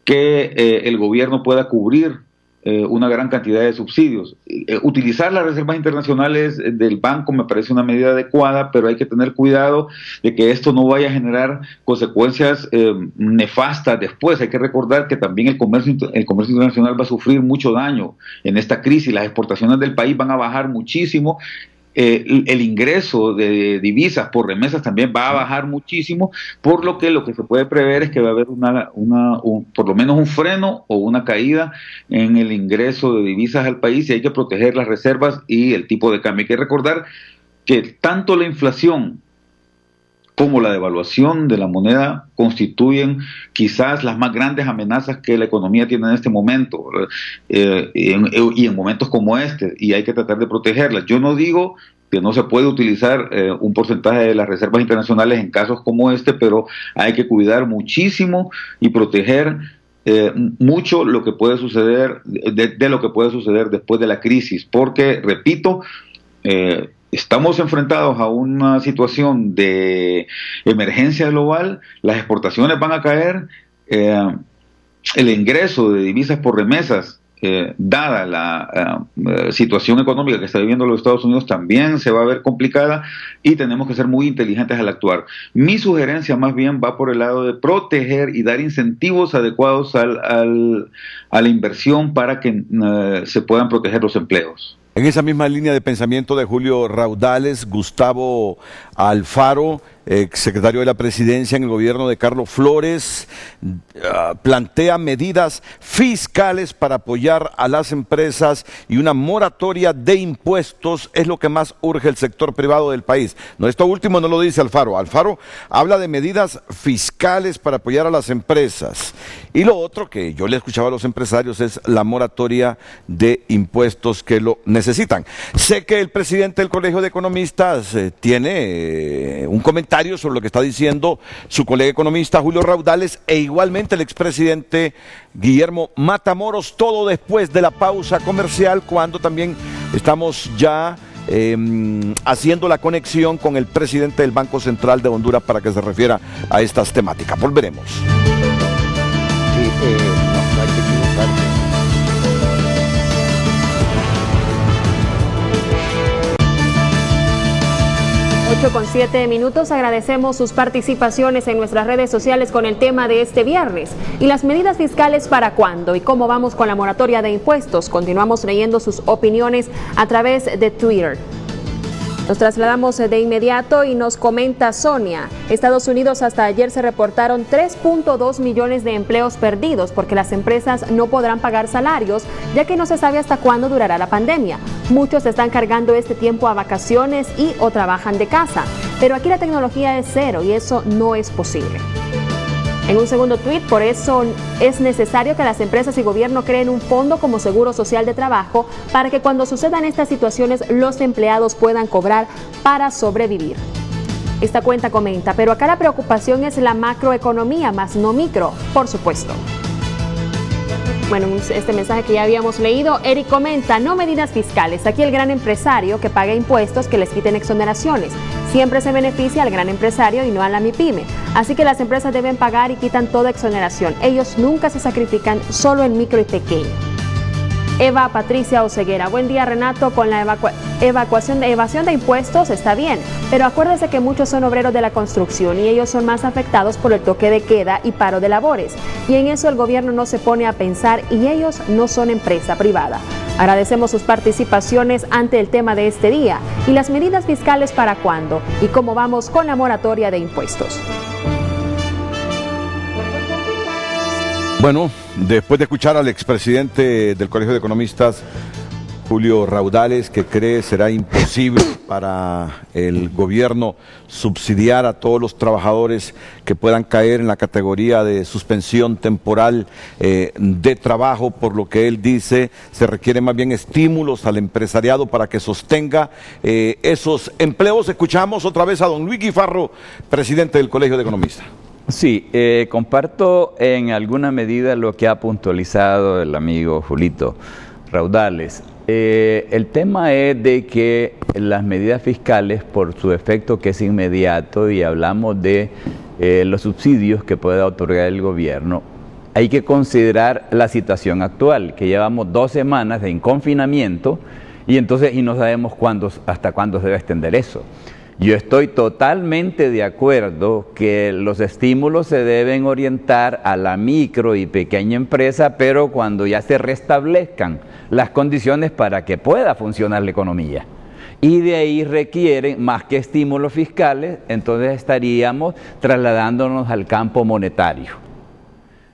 que el gobierno pueda cubrir una gran cantidad de subsidios. Utilizar las reservas internacionales del banco me parece una medida adecuada, pero hay que tener cuidado de que esto no vaya a generar consecuencias nefastas después. Hay que recordar que también el comercio internacional va a sufrir mucho daño en esta crisis. Las exportaciones del país van a bajar muchísimo. El ingreso de divisas por remesas también va a bajar muchísimo, por lo que se puede prever es que va a haber por lo menos un freno o una caída en el ingreso de divisas al país, y hay que proteger las reservas y el tipo de cambio. Hay que recordar que tanto la inflación como la devaluación de la moneda constituyen quizás las más grandes amenazas que la economía tiene en este momento, y en momentos como este, y hay que tratar de protegerlas. Yo no digo que no se puede utilizar un porcentaje de las reservas internacionales en casos como este, pero hay que cuidar muchísimo y proteger mucho lo que puede suceder, de lo que puede suceder después de la crisis, porque, repito, estamos enfrentados a una situación de emergencia global, las exportaciones van a caer, el ingreso de divisas por remesas, dada la situación económica que está viviendo los Estados Unidos, también se va a ver complicada y tenemos que ser muy inteligentes al actuar. Mi sugerencia más bien va por el lado de proteger y dar incentivos adecuados a la inversión para que se puedan proteger los empleos. En esa misma línea de pensamiento de Julio Raudales, Gustavo Alfaro, exsecretario de la Presidencia en el gobierno de Carlos Flores, plantea medidas fiscales para apoyar a las empresas y una moratoria de impuestos es lo que más urge el sector privado del país. No, esto último no lo dice Alfaro. Alfaro habla de medidas fiscales para apoyar a las empresas. Y lo otro que yo le escuchaba a los empresarios es la moratoria de impuestos que lo necesitan. Sé que el presidente del Colegio de Economistas tiene un comentario sobre lo que está diciendo su colega economista Julio Raudales e igualmente el expresidente Guillermo Matamoros, todo después de la pausa comercial, cuando también estamos ya haciendo la conexión con el presidente del Banco Central de Honduras para que se refiera a estas temáticas. Volveremos. Sí, no hay que equivocarse. 8:07. Agradecemos sus participaciones en nuestras redes sociales con el tema de este viernes. ¿Y las medidas fiscales para cuándo? ¿Y cómo vamos con la moratoria de impuestos? Continuamos leyendo sus opiniones a través de Twitter. Nos trasladamos de inmediato y nos comenta Sonia. Estados Unidos hasta ayer se reportaron 3.2 millones de empleos perdidos porque las empresas no podrán pagar salarios, ya que no se sabe hasta cuándo durará la pandemia. Muchos están cargando este tiempo a vacaciones y o trabajan de casa. Pero aquí la tecnología es cero y eso no es posible. En un segundo tuit, por eso es necesario que las empresas y gobierno creen un fondo como Seguro Social de Trabajo para que cuando sucedan estas situaciones los empleados puedan cobrar para sobrevivir. Esta cuenta comenta, pero acá la preocupación es la macroeconomía, más no micro, por supuesto. Bueno, este mensaje que ya habíamos leído, Eric comenta, no medidas fiscales, aquí el gran empresario que paga impuestos que les quiten exoneraciones. Siempre se beneficia al gran empresario y no a la MIPYME. Así que las empresas deben pagar y quitan toda exoneración. Ellos nunca se sacrifican, solo en micro y pequeño. Eva Patricia Oseguera, buen día Renato, con la evasión de impuestos está bien, pero acuérdese que muchos son obreros de la construcción y ellos son más afectados por el toque de queda y paro de labores. Y en eso el gobierno no se pone a pensar y ellos no son empresa privada. Agradecemos sus participaciones ante el tema de este día y las medidas fiscales para cuándo y cómo vamos con la moratoria de impuestos. Bueno, después de escuchar al expresidente del Colegio de Economistas, Julio Raudales, que cree será imposible para el gobierno subsidiar a todos los trabajadores que puedan caer en la categoría de suspensión temporal de trabajo, por lo que él dice, se requieren más bien estímulos al empresariado para que sostenga esos empleos. Escuchamos otra vez a don Luis Guifarro, presidente del Colegio de Economistas. Sí, comparto en alguna medida lo que ha puntualizado el amigo Julito Raudales. El tema es de que las medidas fiscales, por su efecto que es inmediato, y hablamos de los subsidios que pueda otorgar el gobierno, hay que considerar la situación actual, que llevamos 2 semanas en confinamiento y no sabemos hasta cuándo se va a extender eso. Yo estoy totalmente de acuerdo que los estímulos se deben orientar a la micro y pequeña empresa, pero cuando ya se restablezcan las condiciones para que pueda funcionar la economía. Y de ahí requieren más que estímulos fiscales, entonces estaríamos trasladándonos al campo monetario.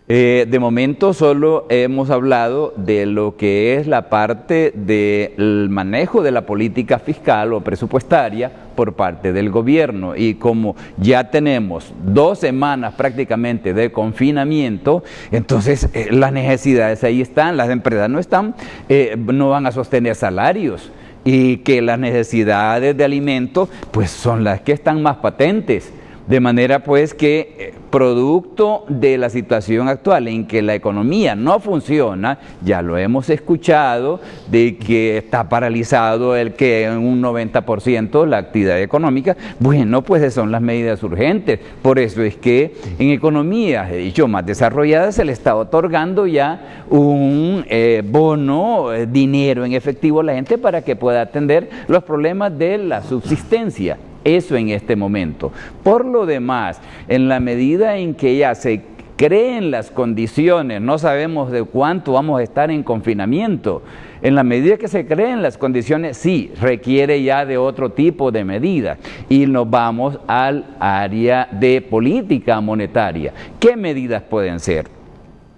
De momento solo hemos hablado de lo que es la parte del manejo de la política fiscal o presupuestaria por parte del gobierno, y como ya tenemos 2 semanas prácticamente de confinamiento, entonces las necesidades ahí están, las empresas no van a sostener salarios, y que las necesidades de alimentos pues son las que están más patentes. De manera pues que producto de la situación actual en que la economía no funciona, ya lo hemos escuchado, de que está paralizado el que en un 90% la actividad económica, bueno, pues son las medidas urgentes. Por eso es que en economías, he dicho, más desarrolladas se le está otorgando ya un bono, dinero en efectivo a la gente para que pueda atender los problemas de la subsistencia. Eso en este momento. Por lo demás, en la medida en que ya se creen las condiciones, no sabemos de cuánto vamos a estar en confinamiento, en la medida que se creen las condiciones, sí, requiere ya de otro tipo de medidas. Y nos vamos al área de política monetaria. ¿Qué medidas pueden ser?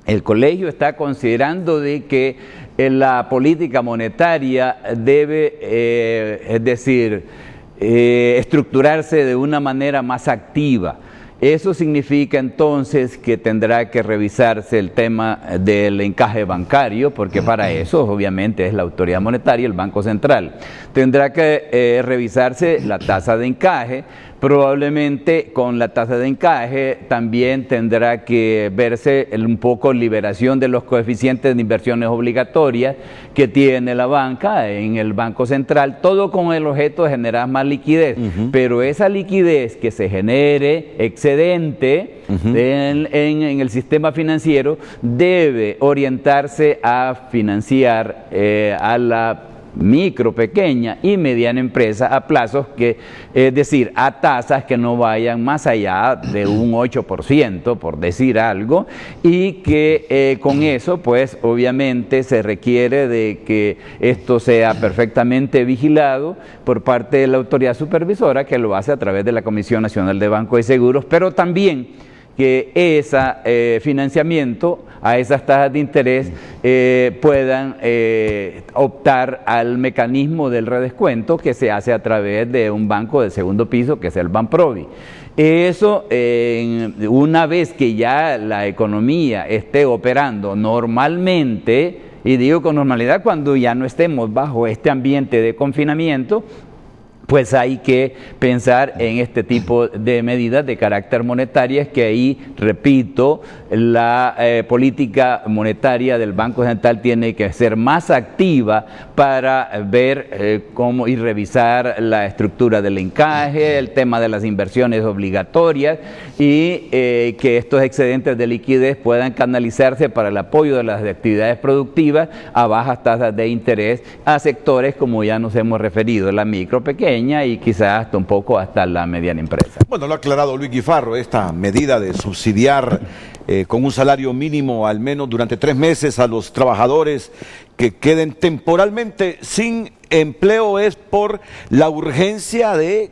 El colegio está considerando de que la política monetaria debe, estructurarse de una manera más activa. Eso significa entonces que tendrá que revisarse el tema del encaje bancario, porque para eso obviamente es la autoridad monetaria, el Banco Central. Tendrá que revisarse la tasa de encaje. Probablemente con la tasa de encaje también tendrá que verse un poco liberación de los coeficientes de inversiones obligatorias que tiene la banca en el Banco Central, todo con el objeto de generar más liquidez. Pero esa liquidez que se genere excedente en el sistema financiero debe orientarse a financiar a la micro, pequeña y mediana empresa a plazos que, es decir, a tasas que no vayan más allá de un 8%, por decir algo, y que con eso, pues, obviamente se requiere de que esto sea perfectamente vigilado por parte de la autoridad supervisora, que lo hace a través de la Comisión Nacional de Bancos y Seguros, pero también que ese financiamiento a esas tasas de interés puedan optar al mecanismo del redescuento que se hace a través de un banco de segundo piso, que es el Banprovi. Eso, una vez que ya la economía esté operando normalmente, y digo con normalidad cuando ya no estemos bajo este ambiente de confinamiento, pues hay que pensar en este tipo de medidas de carácter monetario, es que ahí, repito, la política monetaria del Banco Central tiene que ser más activa para ver cómo y revisar la estructura del encaje, el tema de las inversiones obligatorias y que estos excedentes de liquidez puedan canalizarse para el apoyo de las actividades productivas a bajas tasas de interés a sectores como ya nos hemos referido, la micro, pequeña y quizás hasta un poco hasta la mediana empresa. Bueno, lo ha aclarado Luis Guifarro, esta medida de subsidiar con un salario mínimo al menos durante 3 meses a los trabajadores que queden temporalmente sin empleo es por la urgencia de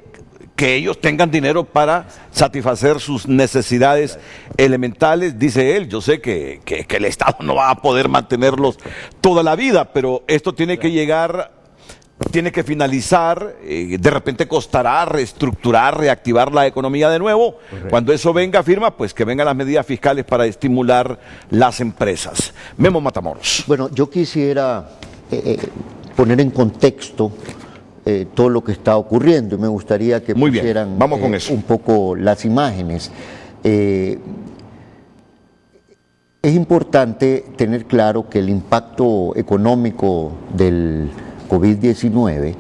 que ellos tengan dinero para satisfacer sus necesidades elementales, dice él. Yo sé que el Estado no va a poder mantenerlos toda la vida, pero esto tiene que llegar, tiene que finalizar, de repente costará reestructurar, reactivar la economía de nuevo. Correcto. Cuando eso venga, firma, pues que vengan las medidas fiscales para estimular las empresas. Memo Matamoros. Bueno, yo quisiera poner en contexto todo lo que está ocurriendo y me gustaría que pusieran vamos con eso. Un poco las imágenes. Es importante tener claro que el impacto económico del COVID-19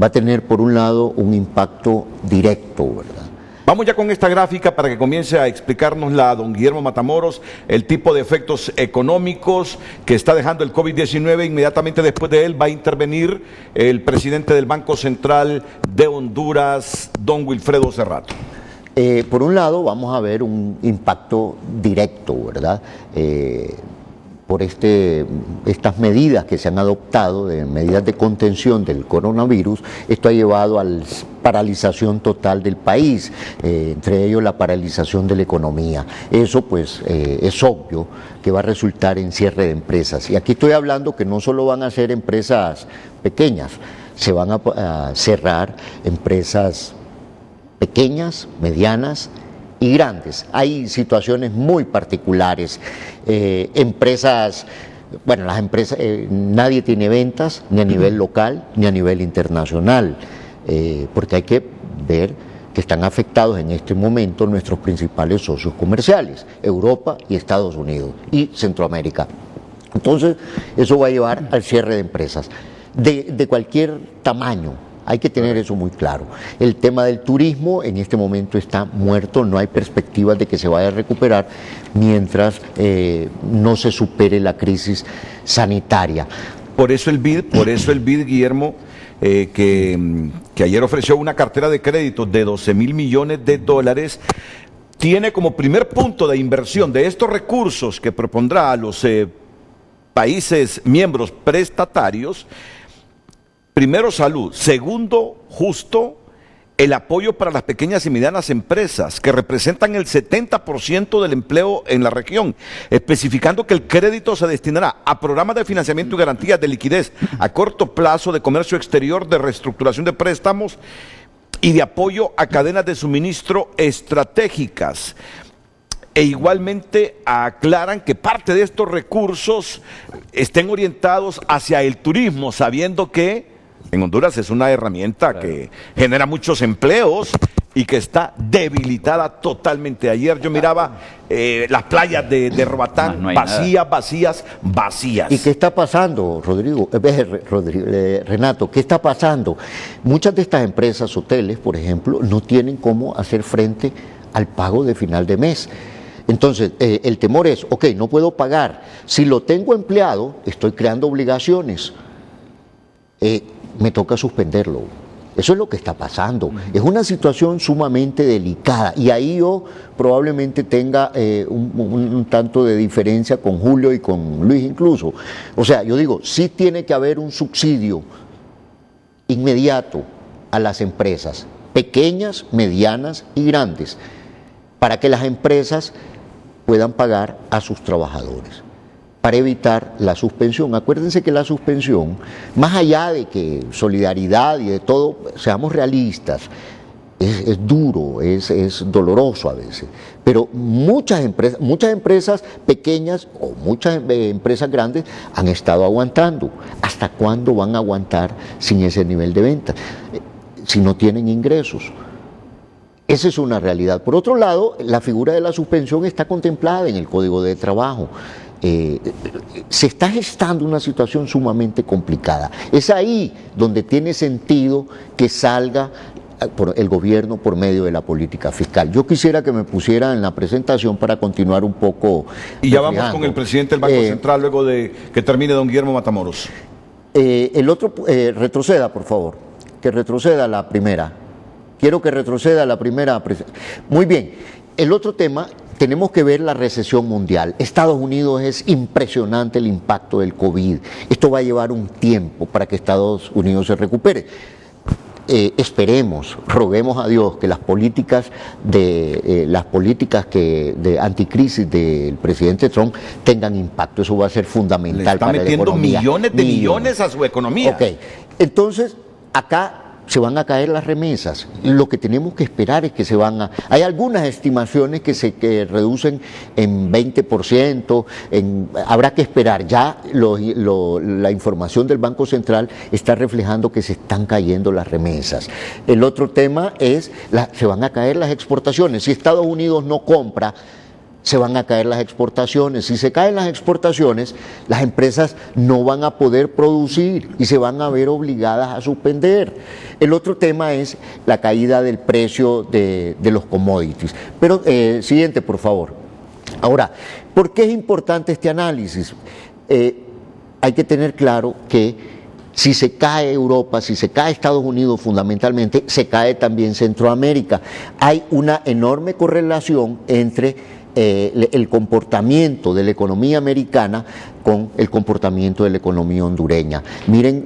va a tener por un lado un impacto directo, ¿verdad? Vamos ya con esta gráfica para que comience a explicárnosla don Guillermo Matamoros, el tipo de efectos económicos que está dejando el COVID-19. Inmediatamente después de él va a intervenir el presidente del Banco Central de Honduras, don Wilfredo Cerrato. Por un lado vamos a ver un impacto directo, ¿verdad? Por estas medidas que se han adoptado, de medidas de contención del coronavirus, esto ha llevado a la paralización total del país, entre ellos la paralización de la economía. Eso pues es obvio que va a resultar en cierre de empresas. Y aquí estoy hablando que no solo van a ser empresas pequeñas, se van a cerrar empresas pequeñas, medianas y grandes. Hay situaciones muy particulares, empresas, bueno, las empresas, nadie tiene ventas ni a nivel local ni a nivel internacional, porque hay que ver que están afectados en este momento nuestros principales socios comerciales, Europa y Estados Unidos y Centroamérica. Entonces, eso va a llevar al cierre de empresas de cualquier tamaño. Hay que tener eso muy claro. El tema del turismo en este momento está muerto, no hay perspectivas de que se vaya a recuperar mientras no se supere la crisis sanitaria. Por eso el BID, Guillermo, que ayer ofreció una cartera de créditos de 12.000 millones de dólares, tiene como primer punto de inversión de estos recursos que propondrá a los países miembros prestatarios, primero, salud; segundo, justo, el apoyo para las pequeñas y medianas empresas, que representan el 70% del empleo en la región, especificando que el crédito se destinará a programas de financiamiento y garantías de liquidez a corto plazo, de comercio exterior, de reestructuración de préstamos y de apoyo a cadenas de suministro estratégicas. E igualmente aclaran que parte de estos recursos estén orientados hacia el turismo, sabiendo que en Honduras es una herramienta que genera muchos empleos y que está debilitada totalmente. Ayer yo miraba las playas de Roatán, vacías. ¿Y qué está pasando, Renato? ¿Qué está pasando? Muchas de estas empresas, hoteles, por ejemplo, no tienen cómo hacer frente al pago de final de mes. Entonces, el temor es, ok, no puedo pagar. Si lo tengo empleado, estoy creando obligaciones. Me toca suspenderlo. Eso es lo que está pasando. Es una situación sumamente delicada y ahí yo probablemente tenga un tanto de diferencia con Julio y con Luis incluso. O sea, yo digo, sí tiene que haber un subsidio inmediato a las empresas, pequeñas, medianas y grandes, para que las empresas puedan pagar a sus trabajadores, para evitar la suspensión. Acuérdense que la suspensión, más allá de que solidaridad y de todo, seamos realistas, es duro, es doloroso a veces, pero muchas empresas pequeñas o muchas empresas grandes han estado aguantando. ¿Hasta cuándo van a aguantar sin ese nivel de venta? Si no tienen ingresos. Esa es una realidad. Por otro lado, la figura de la suspensión está contemplada en el Código de Trabajo. Se está gestando una situación sumamente complicada. Es ahí donde tiene sentido que salga el gobierno por medio de la política fiscal. Yo quisiera que me pusiera en la presentación para continuar un poco. Y ya vamos con el presidente del Banco Central luego de que termine don Guillermo Matamoros. El otro, retroceda, por favor, que retroceda la primera. Quiero que retroceda la primera. Muy bien, el otro tema, tenemos que ver la recesión mundial. Estados Unidos, es impresionante el impacto del COVID. Esto va a llevar un tiempo para que Estados Unidos se recupere. Esperemos, roguemos a Dios que las políticas de anticrisis del presidente Trump tengan impacto. Eso va a ser fundamental para la economía. Está metiendo millones de millones a su economía. Ok, entonces acá se van a caer las remesas. Lo que tenemos que esperar es que hay algunas estimaciones que reducen en 20%, habrá que esperar. Ya la información del Banco Central está reflejando que se están cayendo las remesas. El otro tema es, se van a caer las exportaciones. Si Estados Unidos no compra, se van a caer las exportaciones. Si se caen las exportaciones, las empresas no van a poder producir y se van a ver obligadas a suspender. El otro tema es la caída del precio de los commodities. Pero, siguiente, por favor. Ahora, ¿por qué es importante este análisis? Hay que tener claro que si se cae Europa, si se cae Estados Unidos fundamentalmente, se cae también Centroamérica. Hay una enorme correlación entre el comportamiento de la economía americana con el comportamiento de la economía hondureña. Miren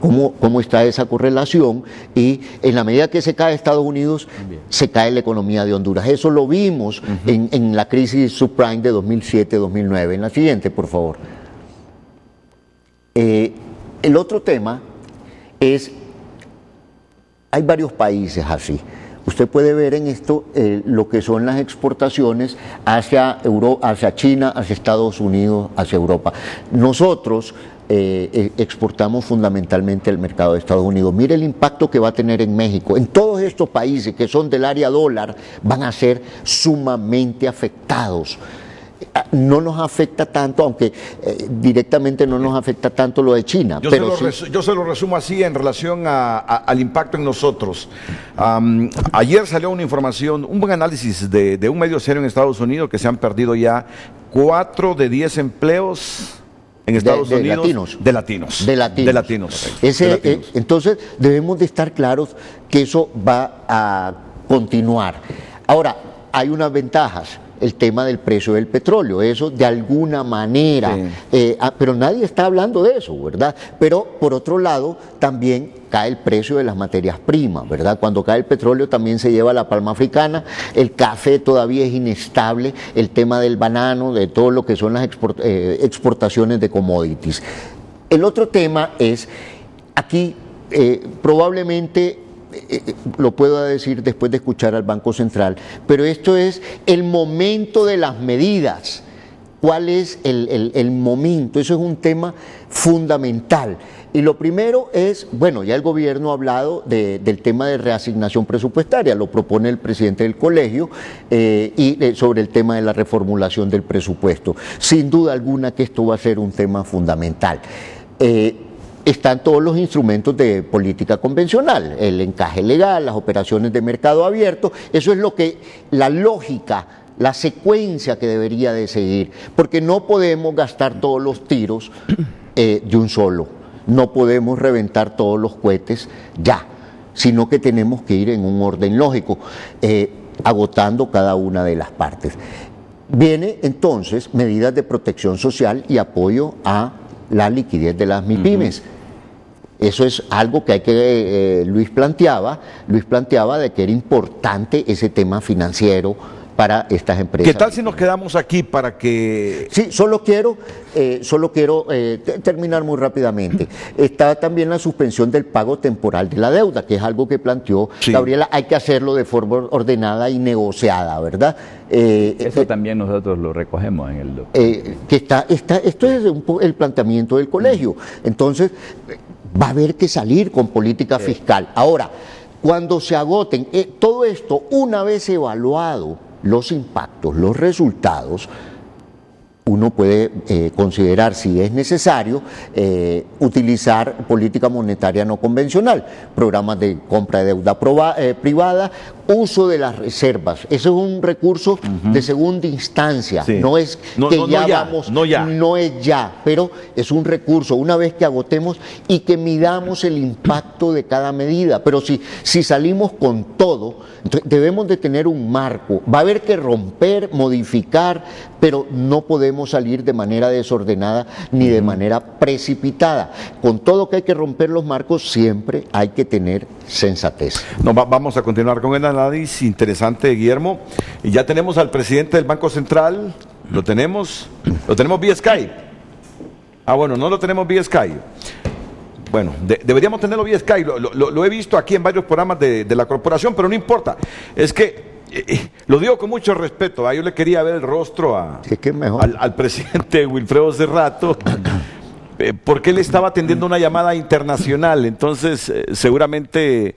cómo está esa correlación, y en la medida que se cae Estados Unidos, se cae la economía de Honduras. Eso lo vimos en la crisis subprime de 2007-2009. En la siguiente, por favor. El otro tema es, hay varios países así. Usted puede ver en esto lo que son las exportaciones hacia China, hacia Estados Unidos, hacia Europa. Nosotros, exportamos fundamentalmente al mercado de Estados Unidos. Mire el impacto que va a tener en México. En todos estos países que son del área dólar van a ser sumamente afectados. No nos afecta tanto, aunque directamente no nos afecta tanto lo de China. Yo se lo resumo así en relación al impacto en nosotros. Ayer salió una información, un buen análisis de un medio serio en Estados Unidos, que se han perdido ya 4 de 10 empleos en Estados Unidos de latinos. Entonces debemos de estar claros que eso va a continuar. Ahora, hay unas ventajas. El tema del precio del petróleo, eso de alguna manera, pero nadie está hablando de eso, ¿verdad? Pero por otro lado, también cae el precio de las materias primas, ¿verdad? Cuando cae el petróleo también se lleva la palma africana, el café todavía es inestable, el tema del banano, de todo lo que son las exportaciones de commodities. El otro tema es, aquí probablemente lo puedo decir después de escuchar al Banco Central, pero esto es el momento de las medidas. ¿Cuál es el momento? Eso es un tema fundamental. Y lo primero es, bueno, ya el gobierno ha hablado del tema de reasignación presupuestaria, lo propone el presidente del colegio, y sobre el tema de la reformulación del presupuesto. Sin duda alguna que esto va a ser un tema fundamental. Están todos los instrumentos de política convencional, el encaje legal, las operaciones de mercado abierto, eso es la lógica, la secuencia que debería de seguir, porque no podemos gastar todos los tiros de un solo, no podemos reventar todos los cohetes ya, sino que tenemos que ir en un orden lógico, agotando cada una de las partes. Viene entonces medidas de protección social y apoyo a la liquidez de las MIPYMES. Eso es algo que hay que, Luis planteaba de que era importante ese tema financiero para estas empresas. ¿Qué tal si nos quedamos aquí para que...? Sí, solo quiero terminar muy rápidamente. Está también la suspensión del pago temporal de la deuda, que es algo que planteó Gabriela. Hay que hacerlo de forma ordenada y negociada, ¿verdad? Eso también nosotros lo recogemos en el esto es el planteamiento del colegio. Entonces, va a haber que salir con política fiscal. Ahora, cuando se agoten todo esto, una vez evaluado los impactos, los resultados, uno puede considerar si es necesario utilizar política monetaria no convencional, programas de compra de deuda privada, uso de las reservas. Eso es un recurso de segunda instancia, no es pero es un recurso una vez que agotemos y que midamos el impacto de cada medida. Pero si salimos con todo, entonces debemos de tener un marco, va a haber que romper, modificar, pero no podemos salir de manera desordenada ni de manera precipitada. Con todo que hay que romper los marcos, siempre hay que tener sensatez. Vamos a continuar con el análisis interesante, Guillermo. Y ya tenemos al presidente del Banco Central, lo tenemos vía Skype. Bueno, no lo tenemos vía Skype. Bueno, deberíamos tenerlo vía Skype, lo he visto aquí en varios programas de la corporación, pero no importa. Es que lo digo con mucho respeto, yo le quería ver el rostro al presidente Wilfredo Cerrato, porque él estaba atendiendo una llamada internacional, entonces seguramente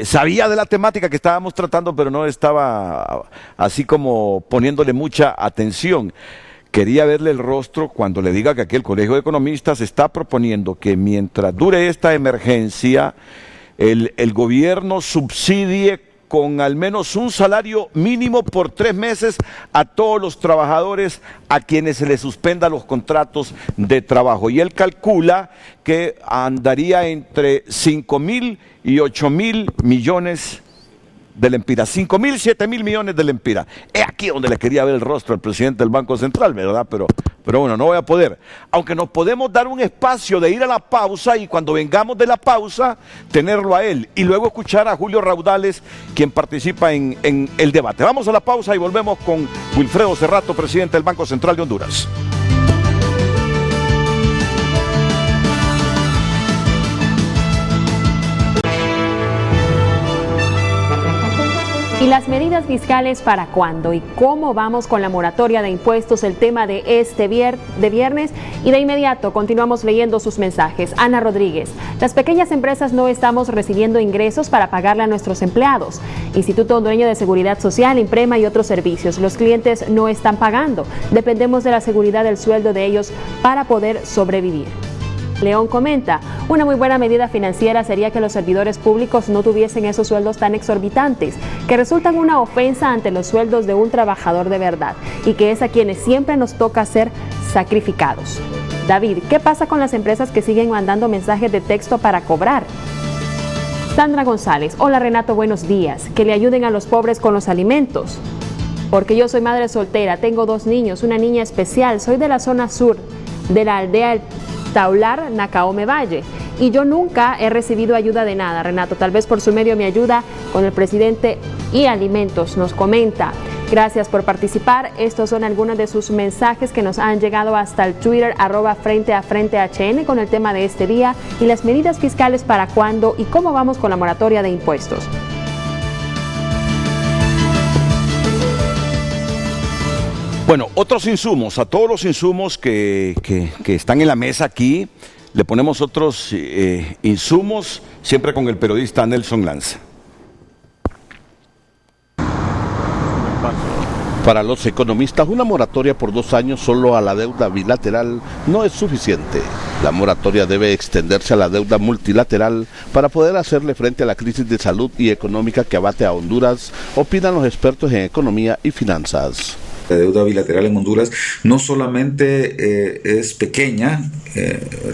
sabía de la temática que estábamos tratando, pero no estaba así como poniéndole mucha atención. Quería verle el rostro cuando le diga que aquí el Colegio de Economistas está proponiendo que mientras dure esta emergencia, el gobierno subsidie con al menos un salario mínimo por 3 meses a todos los trabajadores a quienes se les suspenda los contratos de trabajo. Y él calcula que andaría entre 5.000 y 8.000 millones de lempiras, 5.000, 7.000 millones de lempiras. Es aquí donde le quería ver el rostro al presidente del Banco Central, ¿verdad? Pero bueno, no voy a poder. Aunque nos podemos dar un espacio de ir a la pausa y cuando vengamos de la pausa, tenerlo a él. Y luego escuchar a Julio Raudales, quien participa en el debate. Vamos a la pausa y volvemos con Wilfredo Cerrato, presidente del Banco Central de Honduras. ¿Y las medidas fiscales para cuándo? ¿Y cómo vamos con la moratoria de impuestos? El tema de este viernes. Y de inmediato continuamos leyendo sus mensajes. Ana Rodríguez: las pequeñas empresas no estamos recibiendo ingresos para pagarle a nuestros empleados. Instituto Hondureño de Seguridad Social, Imprema y otros servicios. Los clientes no están pagando. Dependemos de la seguridad del sueldo de ellos para poder sobrevivir. León comenta: una muy buena medida financiera sería que los servidores públicos no tuviesen esos sueldos tan exorbitantes, que resultan una ofensa ante los sueldos de un trabajador de verdad, y que es a quienes siempre nos toca ser sacrificados. David: ¿qué pasa con las empresas que siguen mandando mensajes de texto para cobrar? Sandra González: hola Renato, buenos días. Que le ayuden a los pobres con los alimentos. Porque yo soy madre soltera, tengo 2 niños, una niña especial, soy de la zona sur, de la aldea Taular, Nacaome Valle, y yo nunca he recibido ayuda de nada. Renato, tal vez por su medio me ayuda con el presidente y alimentos, nos comenta. Gracias por participar. Estos son algunos de sus mensajes que nos han llegado hasta el Twitter @FrenteAFrenteHN con el tema de este día y las medidas fiscales para cuándo y cómo vamos con la moratoria de impuestos. Bueno, otros insumos, a todos los insumos que están en la mesa aquí, le ponemos otros insumos, siempre con el periodista Nelson Lanza. Para los economistas, una moratoria por 2 años solo a la deuda bilateral no es suficiente. La moratoria debe extenderse a la deuda multilateral para poder hacerle frente a la crisis de salud y económica que abate a Honduras, opinan los expertos en economía y finanzas. La deuda bilateral en Honduras no solamente es pequeña,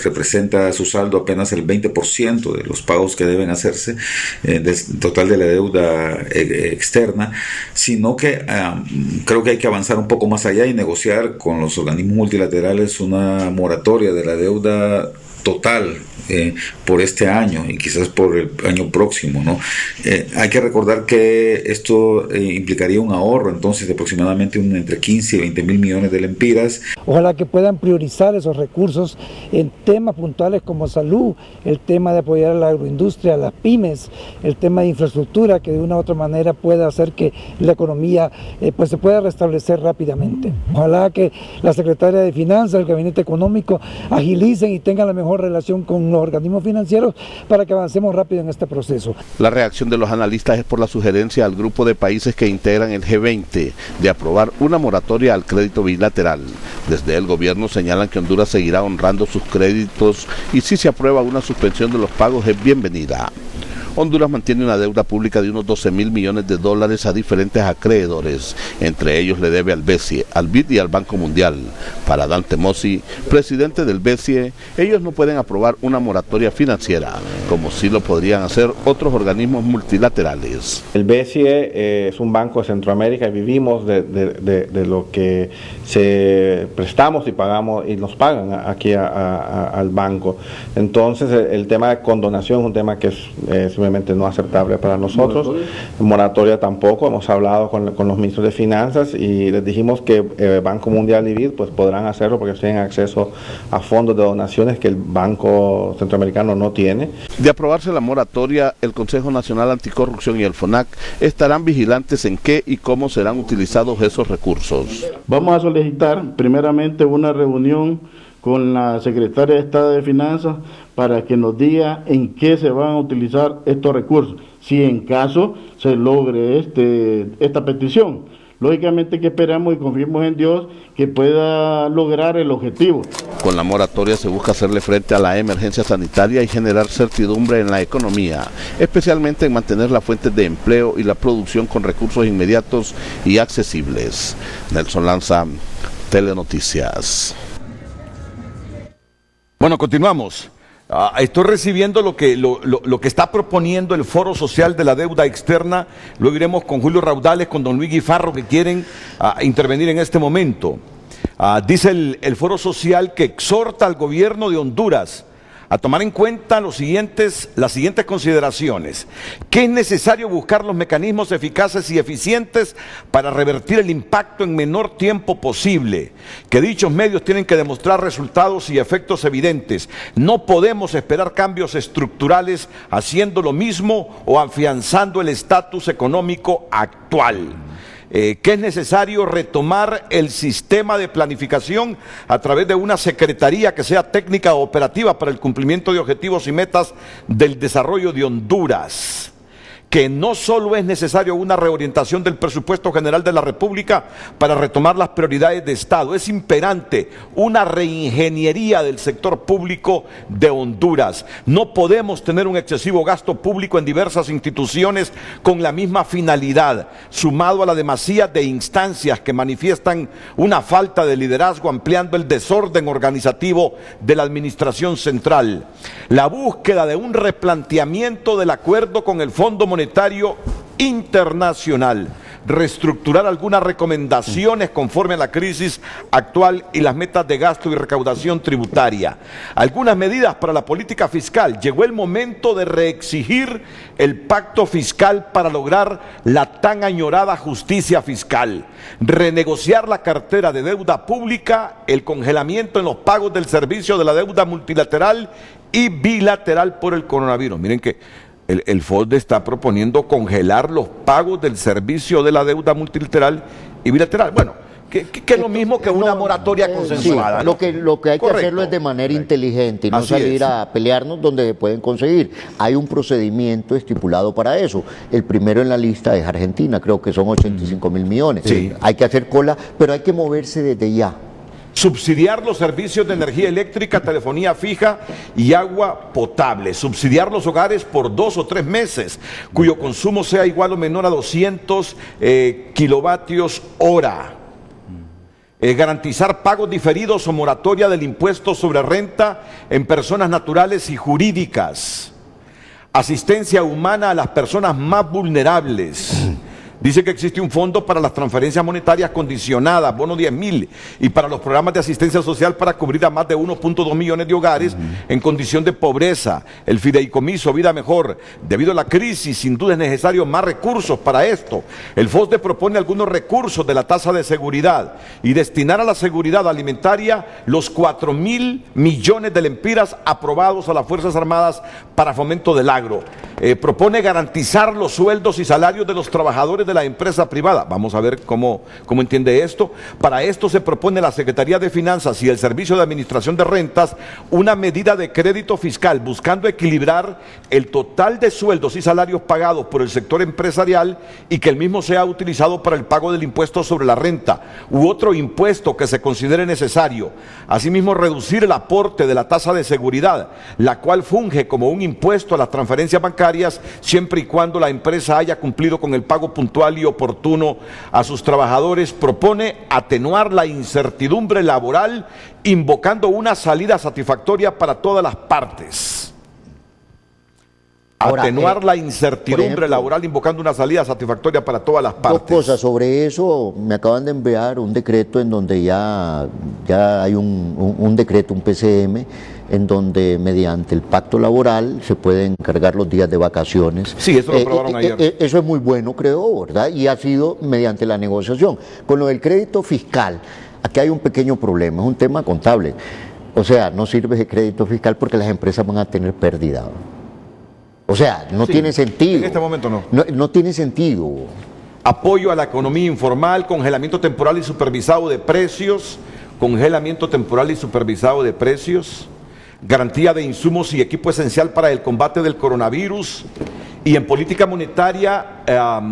representa su saldo apenas el 20% de los pagos que deben hacerse del total de la deuda externa, sino que creo que hay que avanzar un poco más allá y negociar con los organismos multilaterales una moratoria de la deuda total por este año y quizás por el año próximo, ¿no? Hay que recordar que esto implicaría un ahorro entonces de aproximadamente entre 15 y 20 mil millones de lempiras. Ojalá que puedan priorizar esos recursos en temas puntuales como salud, el tema de apoyar a la agroindustria, a las pymes, el tema de infraestructura, que de una u otra manera pueda hacer que la economía pues se pueda restablecer rápidamente. Ojalá que la Secretaría de Finanzas, el Gabinete Económico agilicen y tengan la mejor relación con los organismos financieros para que avancemos rápido en este proceso. La reacción de los analistas es por la sugerencia al grupo de países que integran el G20 de aprobar una moratoria al crédito bilateral. Desde el gobierno señalan que Honduras seguirá honrando sus créditos y si se aprueba una suspensión de los pagos es bienvenida. Honduras mantiene una deuda pública de unos 12 mil millones de dólares a diferentes acreedores. Entre ellos le debe al BCE, al BID y al Banco Mundial. Para Dante Mossi, presidente del BCE, ellos no pueden aprobar una moratoria financiera, como sí lo podrían hacer otros organismos multilaterales. El BCE es un banco de Centroamérica y vivimos de lo que se prestamos y pagamos y nos pagan aquí al banco. Entonces el tema de condonación es un tema que es simplemente no aceptable para nosotros. Moratoria tampoco. Hemos hablado con los ministros de Finanzas y les dijimos que Banco Mundial y BID pues podrán hacerlo porque tienen acceso a fondos de donaciones que el Banco Centroamericano no tiene. De aprobarse la moratoria, el Consejo Nacional Anticorrupción y el FONAC estarán vigilantes en qué y cómo serán utilizados esos recursos. Vamos a solicitar primeramente una reunión con la Secretaria de Estado de Finanzas para que nos diga en qué se van a utilizar estos recursos, si en caso se logre esta petición. Lógicamente que esperamos y confiamos en Dios que pueda lograr el objetivo. Con la moratoria se busca hacerle frente a la emergencia sanitaria y generar certidumbre en la economía, especialmente en mantener las fuentes de empleo y la producción con recursos inmediatos y accesibles. Nelson Lanza, Telenoticias. Bueno, continuamos. Estoy recibiendo lo que está proponiendo el Foro Social de la Deuda Externa. Lo iremos con Julio Raudales, con don Luis Guifarro, que quieren intervenir en este momento. Dice el Foro Social que exhorta al gobierno de Honduras a tomar en cuenta las siguientes consideraciones. Que es necesario buscar los mecanismos eficaces y eficientes para revertir el impacto en menor tiempo posible. Que dichos medios tienen que demostrar resultados y efectos evidentes. No podemos esperar cambios estructurales haciendo lo mismo o afianzando el estatus económico actual. Que es necesario retomar el sistema de planificación a través de una secretaría que sea técnica o operativa para el cumplimiento de objetivos y metas del desarrollo de Honduras. Que no solo es necesario una reorientación del presupuesto general de la República para retomar las prioridades de Estado, es imperante una reingeniería del sector público de Honduras. No podemos tener un excesivo gasto público en diversas instituciones con la misma finalidad, sumado a la demasía de instancias que manifiestan una falta de liderazgo, ampliando el desorden organizativo de la administración central. La búsqueda de un replanteamiento del acuerdo con el Fondo Monetario Internacional, reestructurar algunas recomendaciones conforme a la crisis actual y las metas de gasto y recaudación tributaria. Algunas medidas para la política fiscal. Llegó el momento de reexigir el pacto fiscal para lograr la tan añorada justicia fiscal. Renegociar la cartera de deuda pública, el congelamiento en los pagos del servicio de la deuda multilateral y bilateral por el coronavirus. Miren que el FOSDE está proponiendo congelar los pagos del servicio de la deuda multilateral y bilateral. Bueno, que es lo mismo que una moratoria consensuada. Sí, lo que hay que hacerlo es de manera inteligente y no salir a pelearnos donde se pueden conseguir. Hay un procedimiento estipulado para eso. El primero en la lista es Argentina, creo que son 85.000 millones. Sí. Hay que hacer cola, pero hay que moverse desde ya. Subsidiar los servicios de energía eléctrica, telefonía fija y agua potable. Subsidiar los hogares por 2 o 3 meses, cuyo consumo sea igual o menor a 200 kilovatios hora. Garantizar pagos diferidos o moratoria del impuesto sobre renta en personas naturales y jurídicas. Asistencia humana a las personas más vulnerables. Dice que existe un fondo para las transferencias monetarias condicionadas, bono 10.000, y para los programas de asistencia social para cubrir a más de 1.2 millones de hogares en condición de pobreza. El fideicomiso Vida Mejor. Debido a la crisis, sin duda es necesario más recursos para esto. El FOSDE propone algunos recursos de la tasa de seguridad y destinar a la seguridad alimentaria los 4.000 millones de lempiras aprobados a las Fuerzas Armadas para fomento del agro. Propone garantizar los sueldos y salarios de los trabajadores de la empresa privada. Vamos a ver cómo entiende esto. Para esto se propone la Secretaría de Finanzas y el Servicio de Administración de Rentas una medida de crédito fiscal buscando equilibrar el total de sueldos y salarios pagados por el sector empresarial y que el mismo sea utilizado para el pago del impuesto sobre la renta u otro impuesto que se considere necesario. Asimismo, reducir el aporte de la tasa de seguridad, la cual funge como un impuesto a las transferencias bancarias siempre y cuando la empresa haya cumplido con el pago puntual y oportuno a sus trabajadores. Propone atenuar la incertidumbre laboral invocando una salida satisfactoria para todas las partes. Ahora, atenuar la incertidumbre laboral invocando una salida satisfactoria para todas las partes. Dos cosas sobre eso. Me acaban de enviar un decreto en donde ya hay un decreto, un PCM, en donde mediante el pacto laboral se pueden cargar los días de vacaciones. Sí, eso lo aprobaron ayer. Eso es muy bueno, creo, ¿verdad? Y ha sido mediante la negociación. Con lo del crédito fiscal, aquí hay un pequeño problema, es un tema contable. O sea, no sirve ese crédito fiscal porque las empresas van a tener pérdida. O sea, no tiene sentido. En este momento no. No tiene sentido. Apoyo a la economía informal, congelamiento temporal y supervisado de precios, congelamiento temporal y supervisado de precios, garantía de insumos y equipo esencial para el combate del coronavirus. Y en política monetaria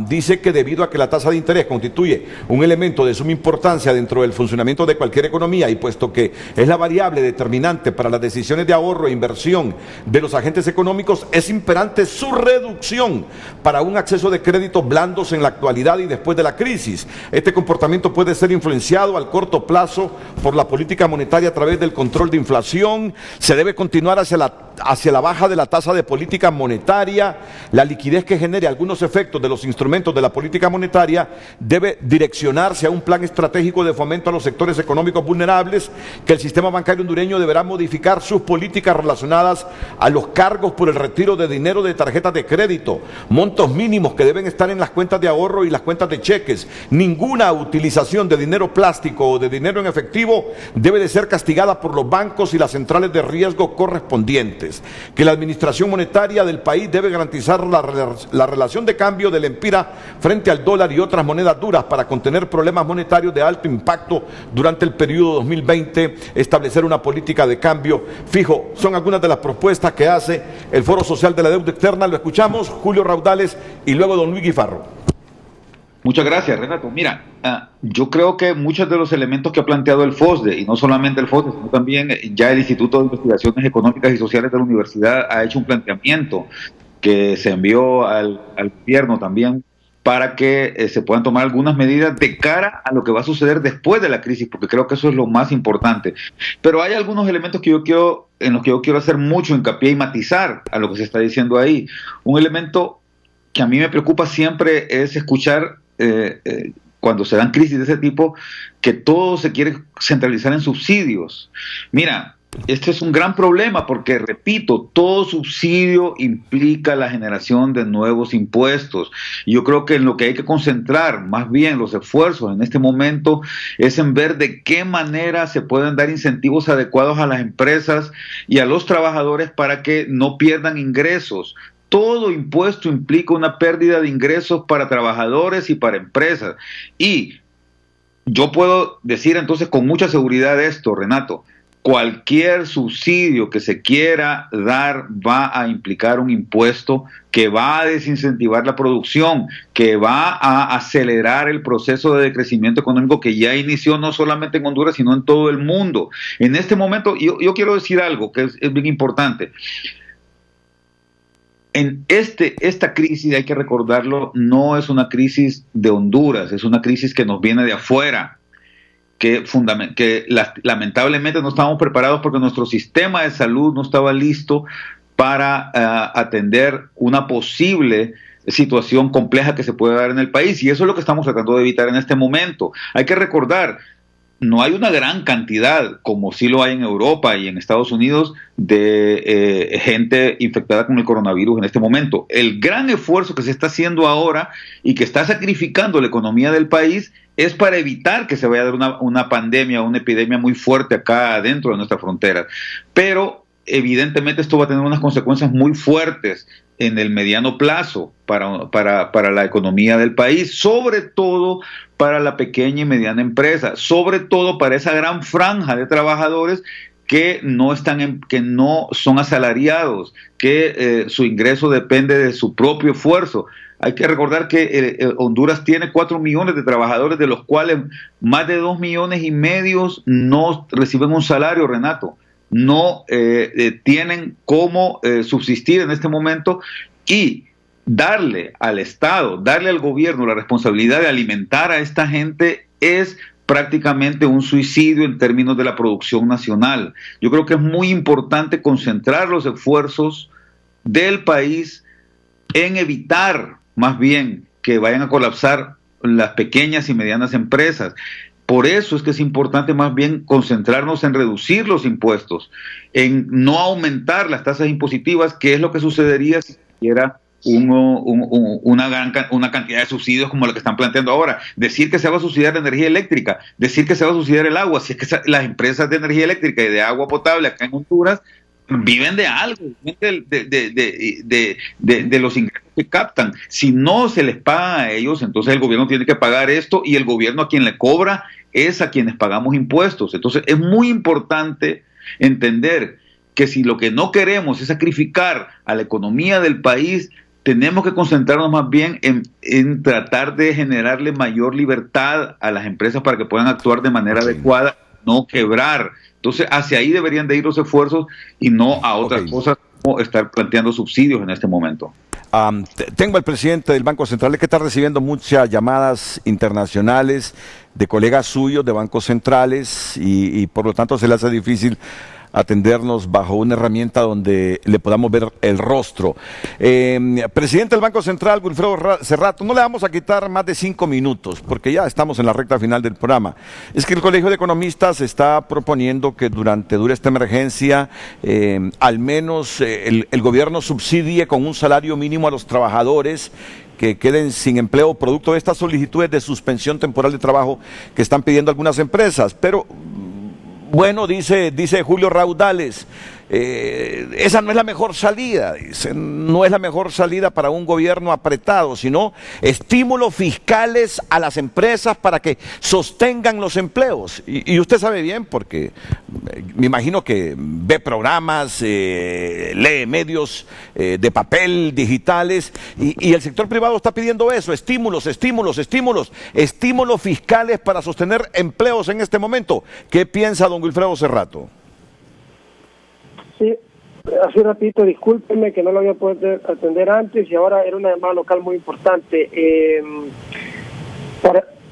dice que debido a que la tasa de interés constituye un elemento de suma importancia dentro del funcionamiento de cualquier economía y puesto que es la variable determinante para las decisiones de ahorro e inversión de los agentes económicos, es imperante su reducción para un acceso de créditos blandos en la actualidad y después de la crisis. Este comportamiento puede ser influenciado al corto plazo por la política monetaria a través del control de inflación. Se debe continuar hacia la baja de la tasa de política monetaria, la liquidez que genere algunos efectos de los instrumentos de la política monetaria debe direccionarse a un plan estratégico de fomento a los sectores económicos vulnerables, que el sistema bancario hondureño deberá modificar sus políticas relacionadas a los cargos por el retiro de dinero de tarjetas de crédito, montos mínimos que deben estar en las cuentas de ahorro y las cuentas de cheques. Ninguna utilización de dinero plástico o de dinero en efectivo debe de ser castigada por los bancos y las centrales de riesgo correspondientes, que la administración monetaria del país debe garantizar la relación de cambio del empira frente al dólar y otras monedas duras para contener problemas monetarios de alto impacto durante el periodo 2020, establecer una política de cambio fijo. Son algunas de las propuestas que hace el Foro Social de la Deuda Externa. Lo escuchamos, Julio Raudales y luego don Luis Guifarro. Muchas gracias, Renato. Mira, yo creo que muchos de los elementos que ha planteado el FOSDE, y no solamente el FOSDE, sino también ya el Instituto de Investigaciones Económicas y Sociales de la Universidad ha hecho un planteamiento que se envió al gobierno también para que se puedan tomar algunas medidas de cara a lo que va a suceder después de la crisis, porque creo que eso es lo más importante. Pero hay algunos elementos que en los que yo quiero hacer mucho hincapié y matizar a lo que se está diciendo ahí. Un elemento que a mí me preocupa siempre es escuchar cuando se dan crisis de ese tipo, que todo se quiere centralizar en subsidios. Mira, este es un gran problema porque, repito, todo subsidio implica la generación de nuevos impuestos. Y yo creo que en lo que hay que concentrar más bien los esfuerzos en este momento es en ver de qué manera se pueden dar incentivos adecuados a las empresas y a los trabajadores para que no pierdan ingresos. Todo impuesto implica una pérdida de ingresos para trabajadores y para empresas. Y yo puedo decir entonces con mucha seguridad esto, Renato: cualquier subsidio que se quiera dar va a implicar un impuesto que va a desincentivar la producción, que va a acelerar el proceso de decrecimiento económico que ya inició no solamente en Honduras, sino en todo el mundo. En este momento, yo quiero decir algo que es bien importante. En esta crisis, hay que recordarlo, no es una crisis de Honduras, es una crisis que nos viene de afuera, que lamentablemente no estábamos preparados porque nuestro sistema de salud no estaba listo para atender una posible situación compleja que se puede dar en el país, y eso es lo que estamos tratando de evitar en este momento. Hay que recordar, no hay una gran cantidad, como sí lo hay en Europa y en Estados Unidos, de gente infectada con el coronavirus en este momento. El gran esfuerzo que se está haciendo ahora y que está sacrificando la economía del país es para evitar que se vaya a dar una pandemia o una epidemia muy fuerte acá adentro de nuestras fronteras. Pero evidentemente esto va a tener unas consecuencias muy fuertes en el mediano plazo para la economía del país, sobre todo para la pequeña y mediana empresa, sobre todo para esa gran franja de trabajadores que no son asalariados, que su ingreso depende de su propio esfuerzo. Hay que recordar que Honduras tiene 4 millones de trabajadores, de los cuales más de 2,5 millones no reciben un salario, Renato. No tienen cómo subsistir en este momento, y darle al Estado, darle al gobierno la responsabilidad de alimentar a esta gente es prácticamente un suicidio en términos de la producción nacional. Yo creo que es muy importante concentrar los esfuerzos del país en evitar más bien que vayan a colapsar las pequeñas y medianas empresas. Por eso es que es importante más bien concentrarnos en reducir los impuestos, en no aumentar las tasas impositivas, que es lo que sucedería si hubiera una cantidad de subsidios como la que están planteando ahora. Decir que se va a subsidiar la energía eléctrica, decir que se va a subsidiar el agua, si es que las empresas de energía eléctrica y de agua potable acá en Honduras viven de algo, de los ingresos que captan. Si no se les paga a ellos, entonces el gobierno tiene que pagar esto, y el gobierno a quien le cobra es a quienes pagamos impuestos. Entonces es muy importante entender que si lo que no queremos es sacrificar a la economía del país, tenemos que concentrarnos más bien en tratar de generarle mayor libertad a las empresas para que puedan actuar de manera adecuada, no quebrar. Entonces, hacia ahí deberían de ir los esfuerzos y no a otras cosas como estar planteando subsidios en este momento. Tengo al presidente del Banco Central que está recibiendo muchas llamadas internacionales de colegas suyos de bancos centrales y por lo tanto se le hace difícil atendernos bajo una herramienta donde le podamos ver el rostro. Presidente del Banco Central, Wilfredo Cerrato, no le vamos a quitar más de 5 minutos, porque ya estamos en la recta final del programa. Es que el Colegio de Economistas está proponiendo que dure esta emergencia, al menos el gobierno subsidie con un salario mínimo a los trabajadores que queden sin empleo producto de estas solicitudes de suspensión temporal de trabajo que están pidiendo algunas empresas. Pero bueno, dice Julio Raudales, esa no es la mejor salida, dice, no es la mejor salida para un gobierno apretado, sino estímulos fiscales a las empresas para que sostengan los empleos. Y usted sabe bien, porque me imagino que ve programas, lee medios de papel, digitales, y el sector privado está pidiendo eso, estímulos fiscales para sostener empleos en este momento. ¿Qué piensa don Wilfredo Cerrato? Sí, así rapidito, discúlpeme que no lo había podido atender antes y ahora era una llamada local muy importante.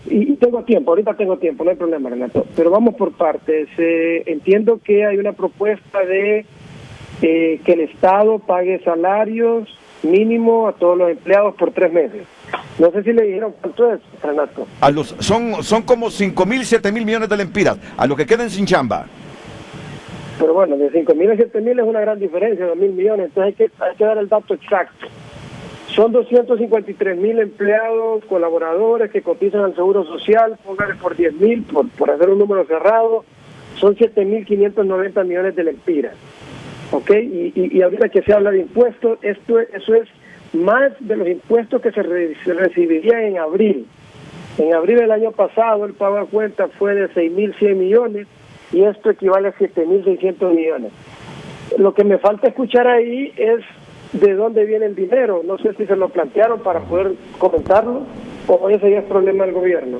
Y tengo tiempo, ahorita tengo tiempo, no hay problema, Renato, pero vamos por partes. Entiendo que hay una propuesta de que el Estado pague salarios mínimo a todos los empleados por 3 meses. No sé si le dijeron cuánto es, Renato. Son como 5.000, 7.000 millones de lempiras, a los que queden sin chamba. Pero bueno, de 5.000 a 7.000 es una gran diferencia, 2.000 millones, entonces hay que dar el dato exacto. Son 253.000 empleados, colaboradores que cotizan al Seguro Social, póngale por 10.000, por hacer un número cerrado, son 7.590 millones de lempiras. ¿Ok? Y ahorita que se habla de impuestos, eso es más de los impuestos que se recibirían en abril. En abril del año pasado el pago a cuenta fue de 6.100 millones y esto equivale a 7.600 millones. Lo que me falta escuchar ahí es de dónde viene el dinero. No sé si se lo plantearon para poder comentarlo o ese ya es problema del gobierno.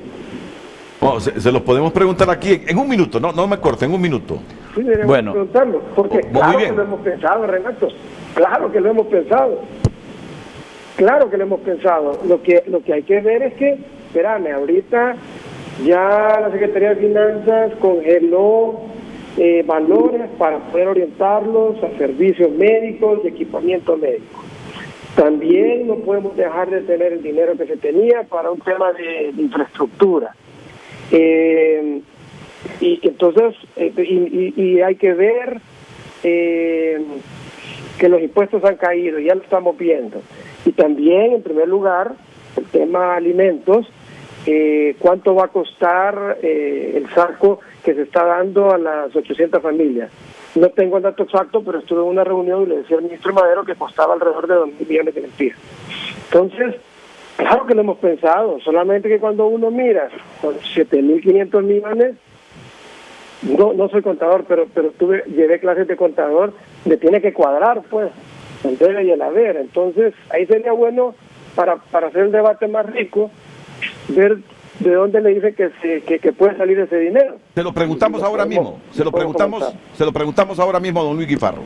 Oh, se los podemos preguntar aquí en un minuto, no me corte, en un minuto. Sí, debemos preguntarlo, porque claro que lo hemos pensado, Renato, claro que lo hemos pensado. Claro que lo hemos pensado. Lo que hay que ver es que, espérame, ahorita ya la Secretaría de Finanzas congeló valores para poder orientarlos a servicios médicos y equipamiento médico. También no podemos dejar de tener el dinero que se tenía para un tema de infraestructura. Y entonces y hay que ver que los impuestos han caído, ya lo estamos viendo. Y también, en primer lugar, el tema alimentos, cuánto va a costar el saco que se está dando a las 800 familias. No tengo el dato exacto, pero estuve en una reunión y le decía al ministro Madero que costaba alrededor de 2.000 millones de lempiras. Entonces, claro que lo hemos pensado, solamente que cuando uno mira con 7.500 millones, no soy contador, pero llevé clases de contador, le tiene que cuadrar, pues, el debe y el haber. Entonces, ahí sería bueno, para hacer el debate más rico, ver de dónde le dice que puede salir ese dinero. Se lo preguntamos ahora mismo, se lo preguntamos ahora mismo a don Luis Guifarro.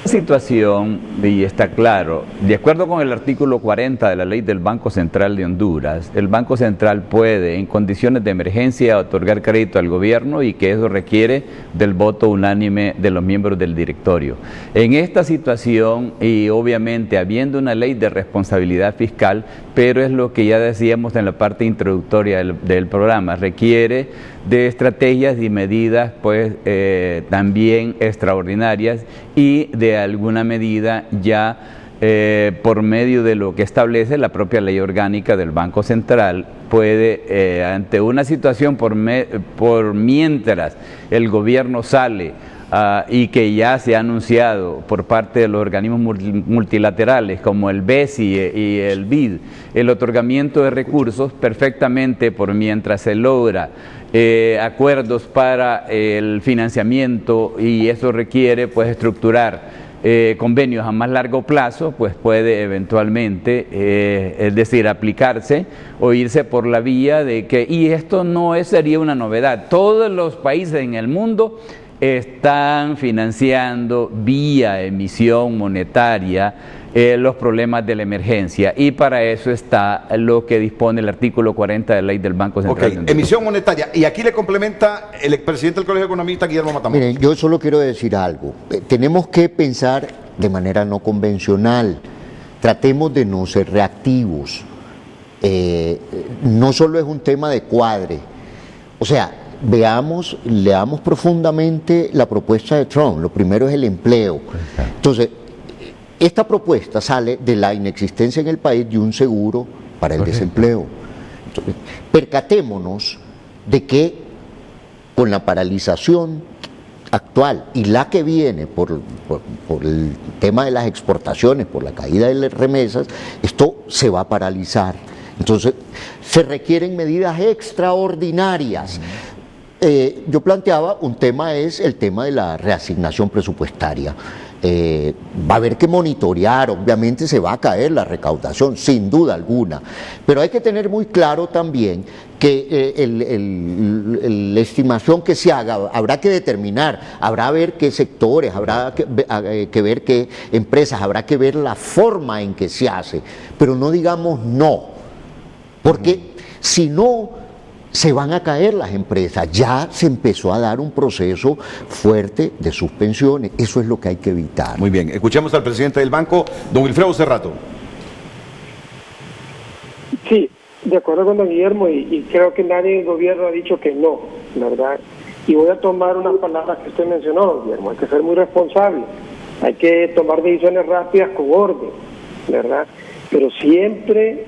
Situación, y está claro, de acuerdo con el artículo 40 de la ley del Banco Central de Honduras, el Banco Central puede, en condiciones de emergencia, otorgar crédito al gobierno y que eso requiere del voto unánime de los miembros del directorio. En esta situación, y obviamente habiendo una ley de responsabilidad fiscal, pero es lo que ya decíamos en la parte introductoria del programa, requiere de estrategias y medidas pues también extraordinarias y de alguna medida ya por medio de lo que establece la propia ley orgánica del Banco Central puede ante una situación por mientras el gobierno sale y que ya se ha anunciado por parte de los organismos multilaterales como el BESI y el BID, el otorgamiento de recursos perfectamente por mientras se logra acuerdos para el financiamiento y eso requiere pues estructurar convenios a más largo plazo, pues puede eventualmente, es decir, aplicarse o irse por la vía de que, y esto no sería una novedad, todos los países en el mundo están financiando vía emisión monetaria los problemas de la emergencia, y para eso está lo que dispone el artículo 40 de la ley del Banco Central. Ok, emisión monetaria. Y aquí le complementa el expresidente del Colegio de Economistas, Guillermo Matamoros. Miren, yo solo quiero decir algo. Tenemos que pensar de manera no convencional. Tratemos de no ser reactivos. No solo es un tema de cuadre. O sea, leamos profundamente la propuesta de Trump. Lo primero es el empleo. Entonces, esta propuesta sale de la inexistencia en el país de un seguro para el desempleo. Entonces, percatémonos de que con la paralización actual y la que viene por el tema de las exportaciones, por la caída de las remesas, esto se va a paralizar. Entonces, se requieren medidas extraordinarias. Yo planteaba un tema, es el tema de la reasignación presupuestaria. Va a haber que monitorear, obviamente se va a caer la recaudación, sin duda alguna, pero hay que tener muy claro también que la estimación que se haga habrá que determinar, habrá que ver qué sectores, habrá que ver qué empresas, habrá que ver la forma en que se hace, pero no digamos no, porque si no se van a caer las empresas. Ya se empezó a dar un proceso fuerte de suspensiones. Eso es lo que hay que evitar. Muy bien, escuchemos al presidente del banco, don Wilfredo Cerrato. Sí, de acuerdo con don Guillermo, y creo que nadie en el gobierno ha dicho que no, ¿verdad? Y voy a tomar unas palabras que usted mencionó, don Guillermo. Hay que ser muy responsable, hay que tomar decisiones rápidas con orden, ¿verdad? Pero siempre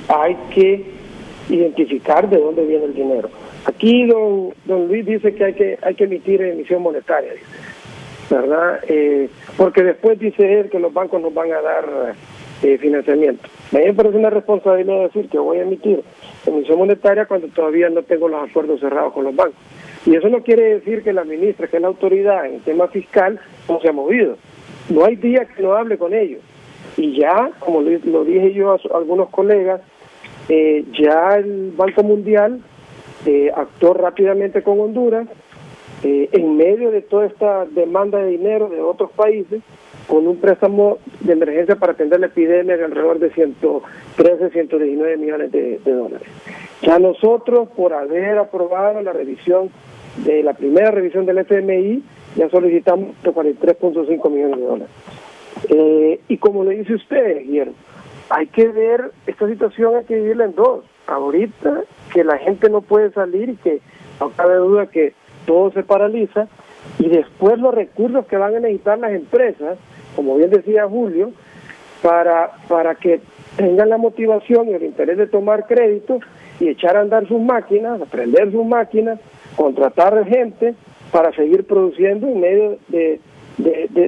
hay que identificar de dónde viene el dinero. Aquí don Luis dice que hay que emitir emisión monetaria, dice, ¿verdad? Porque después dice él que los bancos nos van a dar financiamiento. A mí me parece una responsabilidad decir que voy a emitir emisión monetaria cuando todavía no tengo los acuerdos cerrados con los bancos. Y eso no quiere decir que la ministra, que es la autoridad en el tema fiscal, no se ha movido. No hay día que no hable con ellos. Y ya, como lo dije yo a algunos colegas, ya el Banco Mundial actuó rápidamente con Honduras en medio de toda esta demanda de dinero de otros países, con un préstamo de emergencia para atender la epidemia de alrededor de 113, 119 millones de dólares. Ya nosotros, por haber aprobado la revisión de la primera revisión del FMI, ya solicitamos 43.5 millones de dólares. Y como le dice usted, Guillermo, hay que ver, esta situación hay que dividirla en dos. Ahorita que la gente no puede salir y que no cabe duda que todo se paraliza, y después los recursos que van a necesitar las empresas, como bien decía Julio, para que tengan la motivación y el interés de tomar crédito y echar a andar sus máquinas, aprender sus máquinas, contratar gente para seguir produciendo en medio de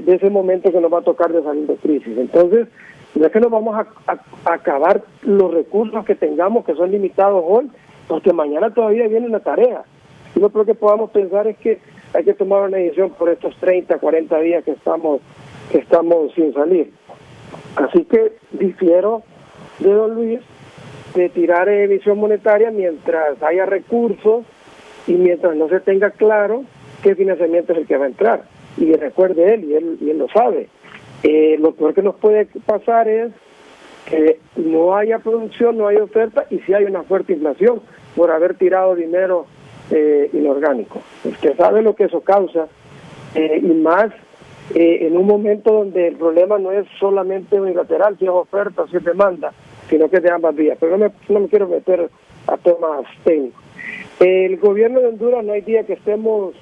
ese momento que nos va a tocar de salir de crisis. Entonces, no es que nos vamos a acabar los recursos que tengamos, que son limitados hoy, porque mañana todavía viene una tarea. Y lo que podamos pensar es que hay que tomar una decisión por estos 30, 40 días que estamos sin salir. Así que difiero de don Luis de tirar emisión monetaria mientras haya recursos y mientras no se tenga claro qué financiamiento es el que va a entrar. Y recuerde él, y él lo sabe. Lo peor que nos puede pasar es que no haya producción, no haya oferta, y si hay una fuerte inflación por haber tirado dinero inorgánico. Usted sabe lo que eso causa, y más en un momento donde el problema no es solamente unilateral, si es oferta, si es demanda, sino que es de ambas vías. Pero no me quiero meter a temas técnicos. El gobierno de Honduras, no hay día que estemos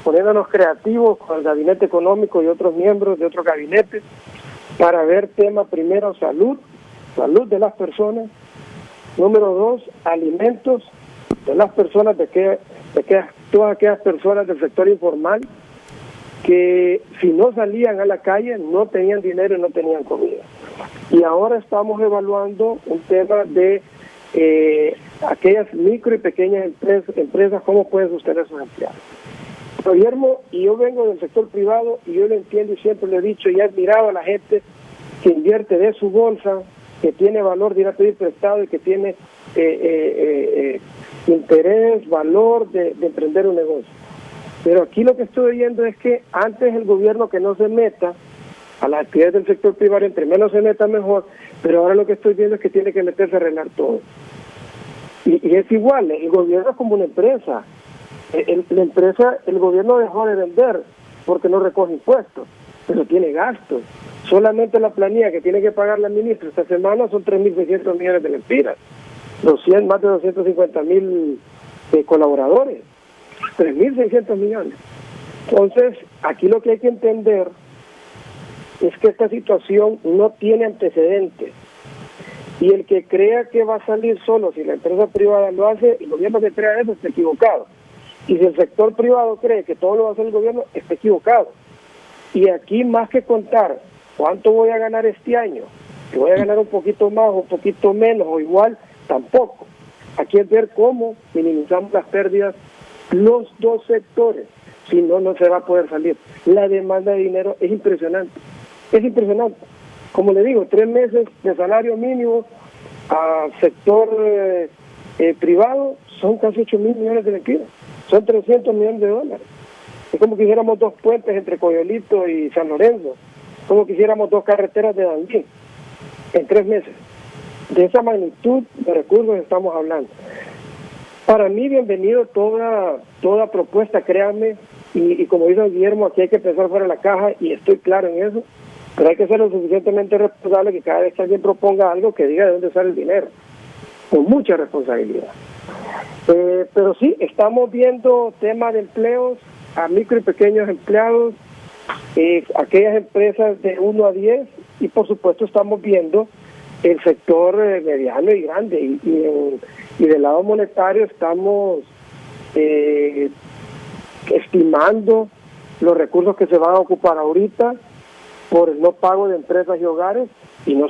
poniéndonos creativos con el gabinete económico y otros miembros de otros gabinetes para ver tema primero salud de las personas, número 2, alimentos de las personas, todas aquellas personas del sector informal que si no salían a la calle no tenían dinero y no tenían comida. Y ahora estamos evaluando un tema de aquellas micro y pequeñas empresas, cómo pueden sostener sus empleados. Guillermo, y yo vengo del sector privado y yo lo entiendo y siempre lo he dicho y he admirado a la gente que invierte de su bolsa, que tiene valor de ir a pedir prestado y que tiene interés, valor de emprender un negocio. Pero aquí lo que estoy viendo es que antes el gobierno que no se meta a las actividades del sector privado, entre menos se meta mejor, pero ahora lo que estoy viendo es que tiene que meterse a arreglar todo. Y es igual, el gobierno es como una empresa. La empresa, el gobierno dejó de vender porque no recoge impuestos, pero tiene gastos. Solamente la planilla que tiene que pagar la ministra esta semana son 3.600 millones de lempiras. Más de 250.000 colaboradores. 3.600 millones. Entonces, aquí lo que hay que entender es que esta situación no tiene antecedentes. Y el que crea que va a salir solo si la empresa privada lo hace, el gobierno que crea eso está equivocado. Y si el sector privado cree que todo lo va a hacer el gobierno, está equivocado. Y aquí, más que contar cuánto voy a ganar este año, que voy a ganar un poquito más o un poquito menos o igual, tampoco. Aquí es ver cómo minimizamos las pérdidas los dos sectores, si no, no se va a poder salir. La demanda de dinero es impresionante, como le digo, 3 meses de salario mínimo al sector privado son casi 8.000 millones de lempiras, son 300 millones de dólares. Es como que hiciéramos 2 puentes entre Coyolito y San Lorenzo, como que hiciéramos 2 carreteras de Dandín en 3 meses. De esa magnitud de recursos estamos hablando. Para mí, bienvenido toda propuesta, créanme, y como dice Guillermo, aquí hay que pensar fuera de la caja, y estoy claro en eso, pero hay que ser lo suficientemente responsable que cada vez que alguien proponga algo, que diga de dónde sale el dinero, con mucha responsabilidad. Pero sí, estamos viendo temas de empleos a micro y pequeños empleados, aquellas empresas de 1 a 10, y por supuesto estamos viendo el sector mediano y grande, y del lado monetario estamos estimando los recursos que se van a ocupar ahorita por el no pago de empresas y hogares, y no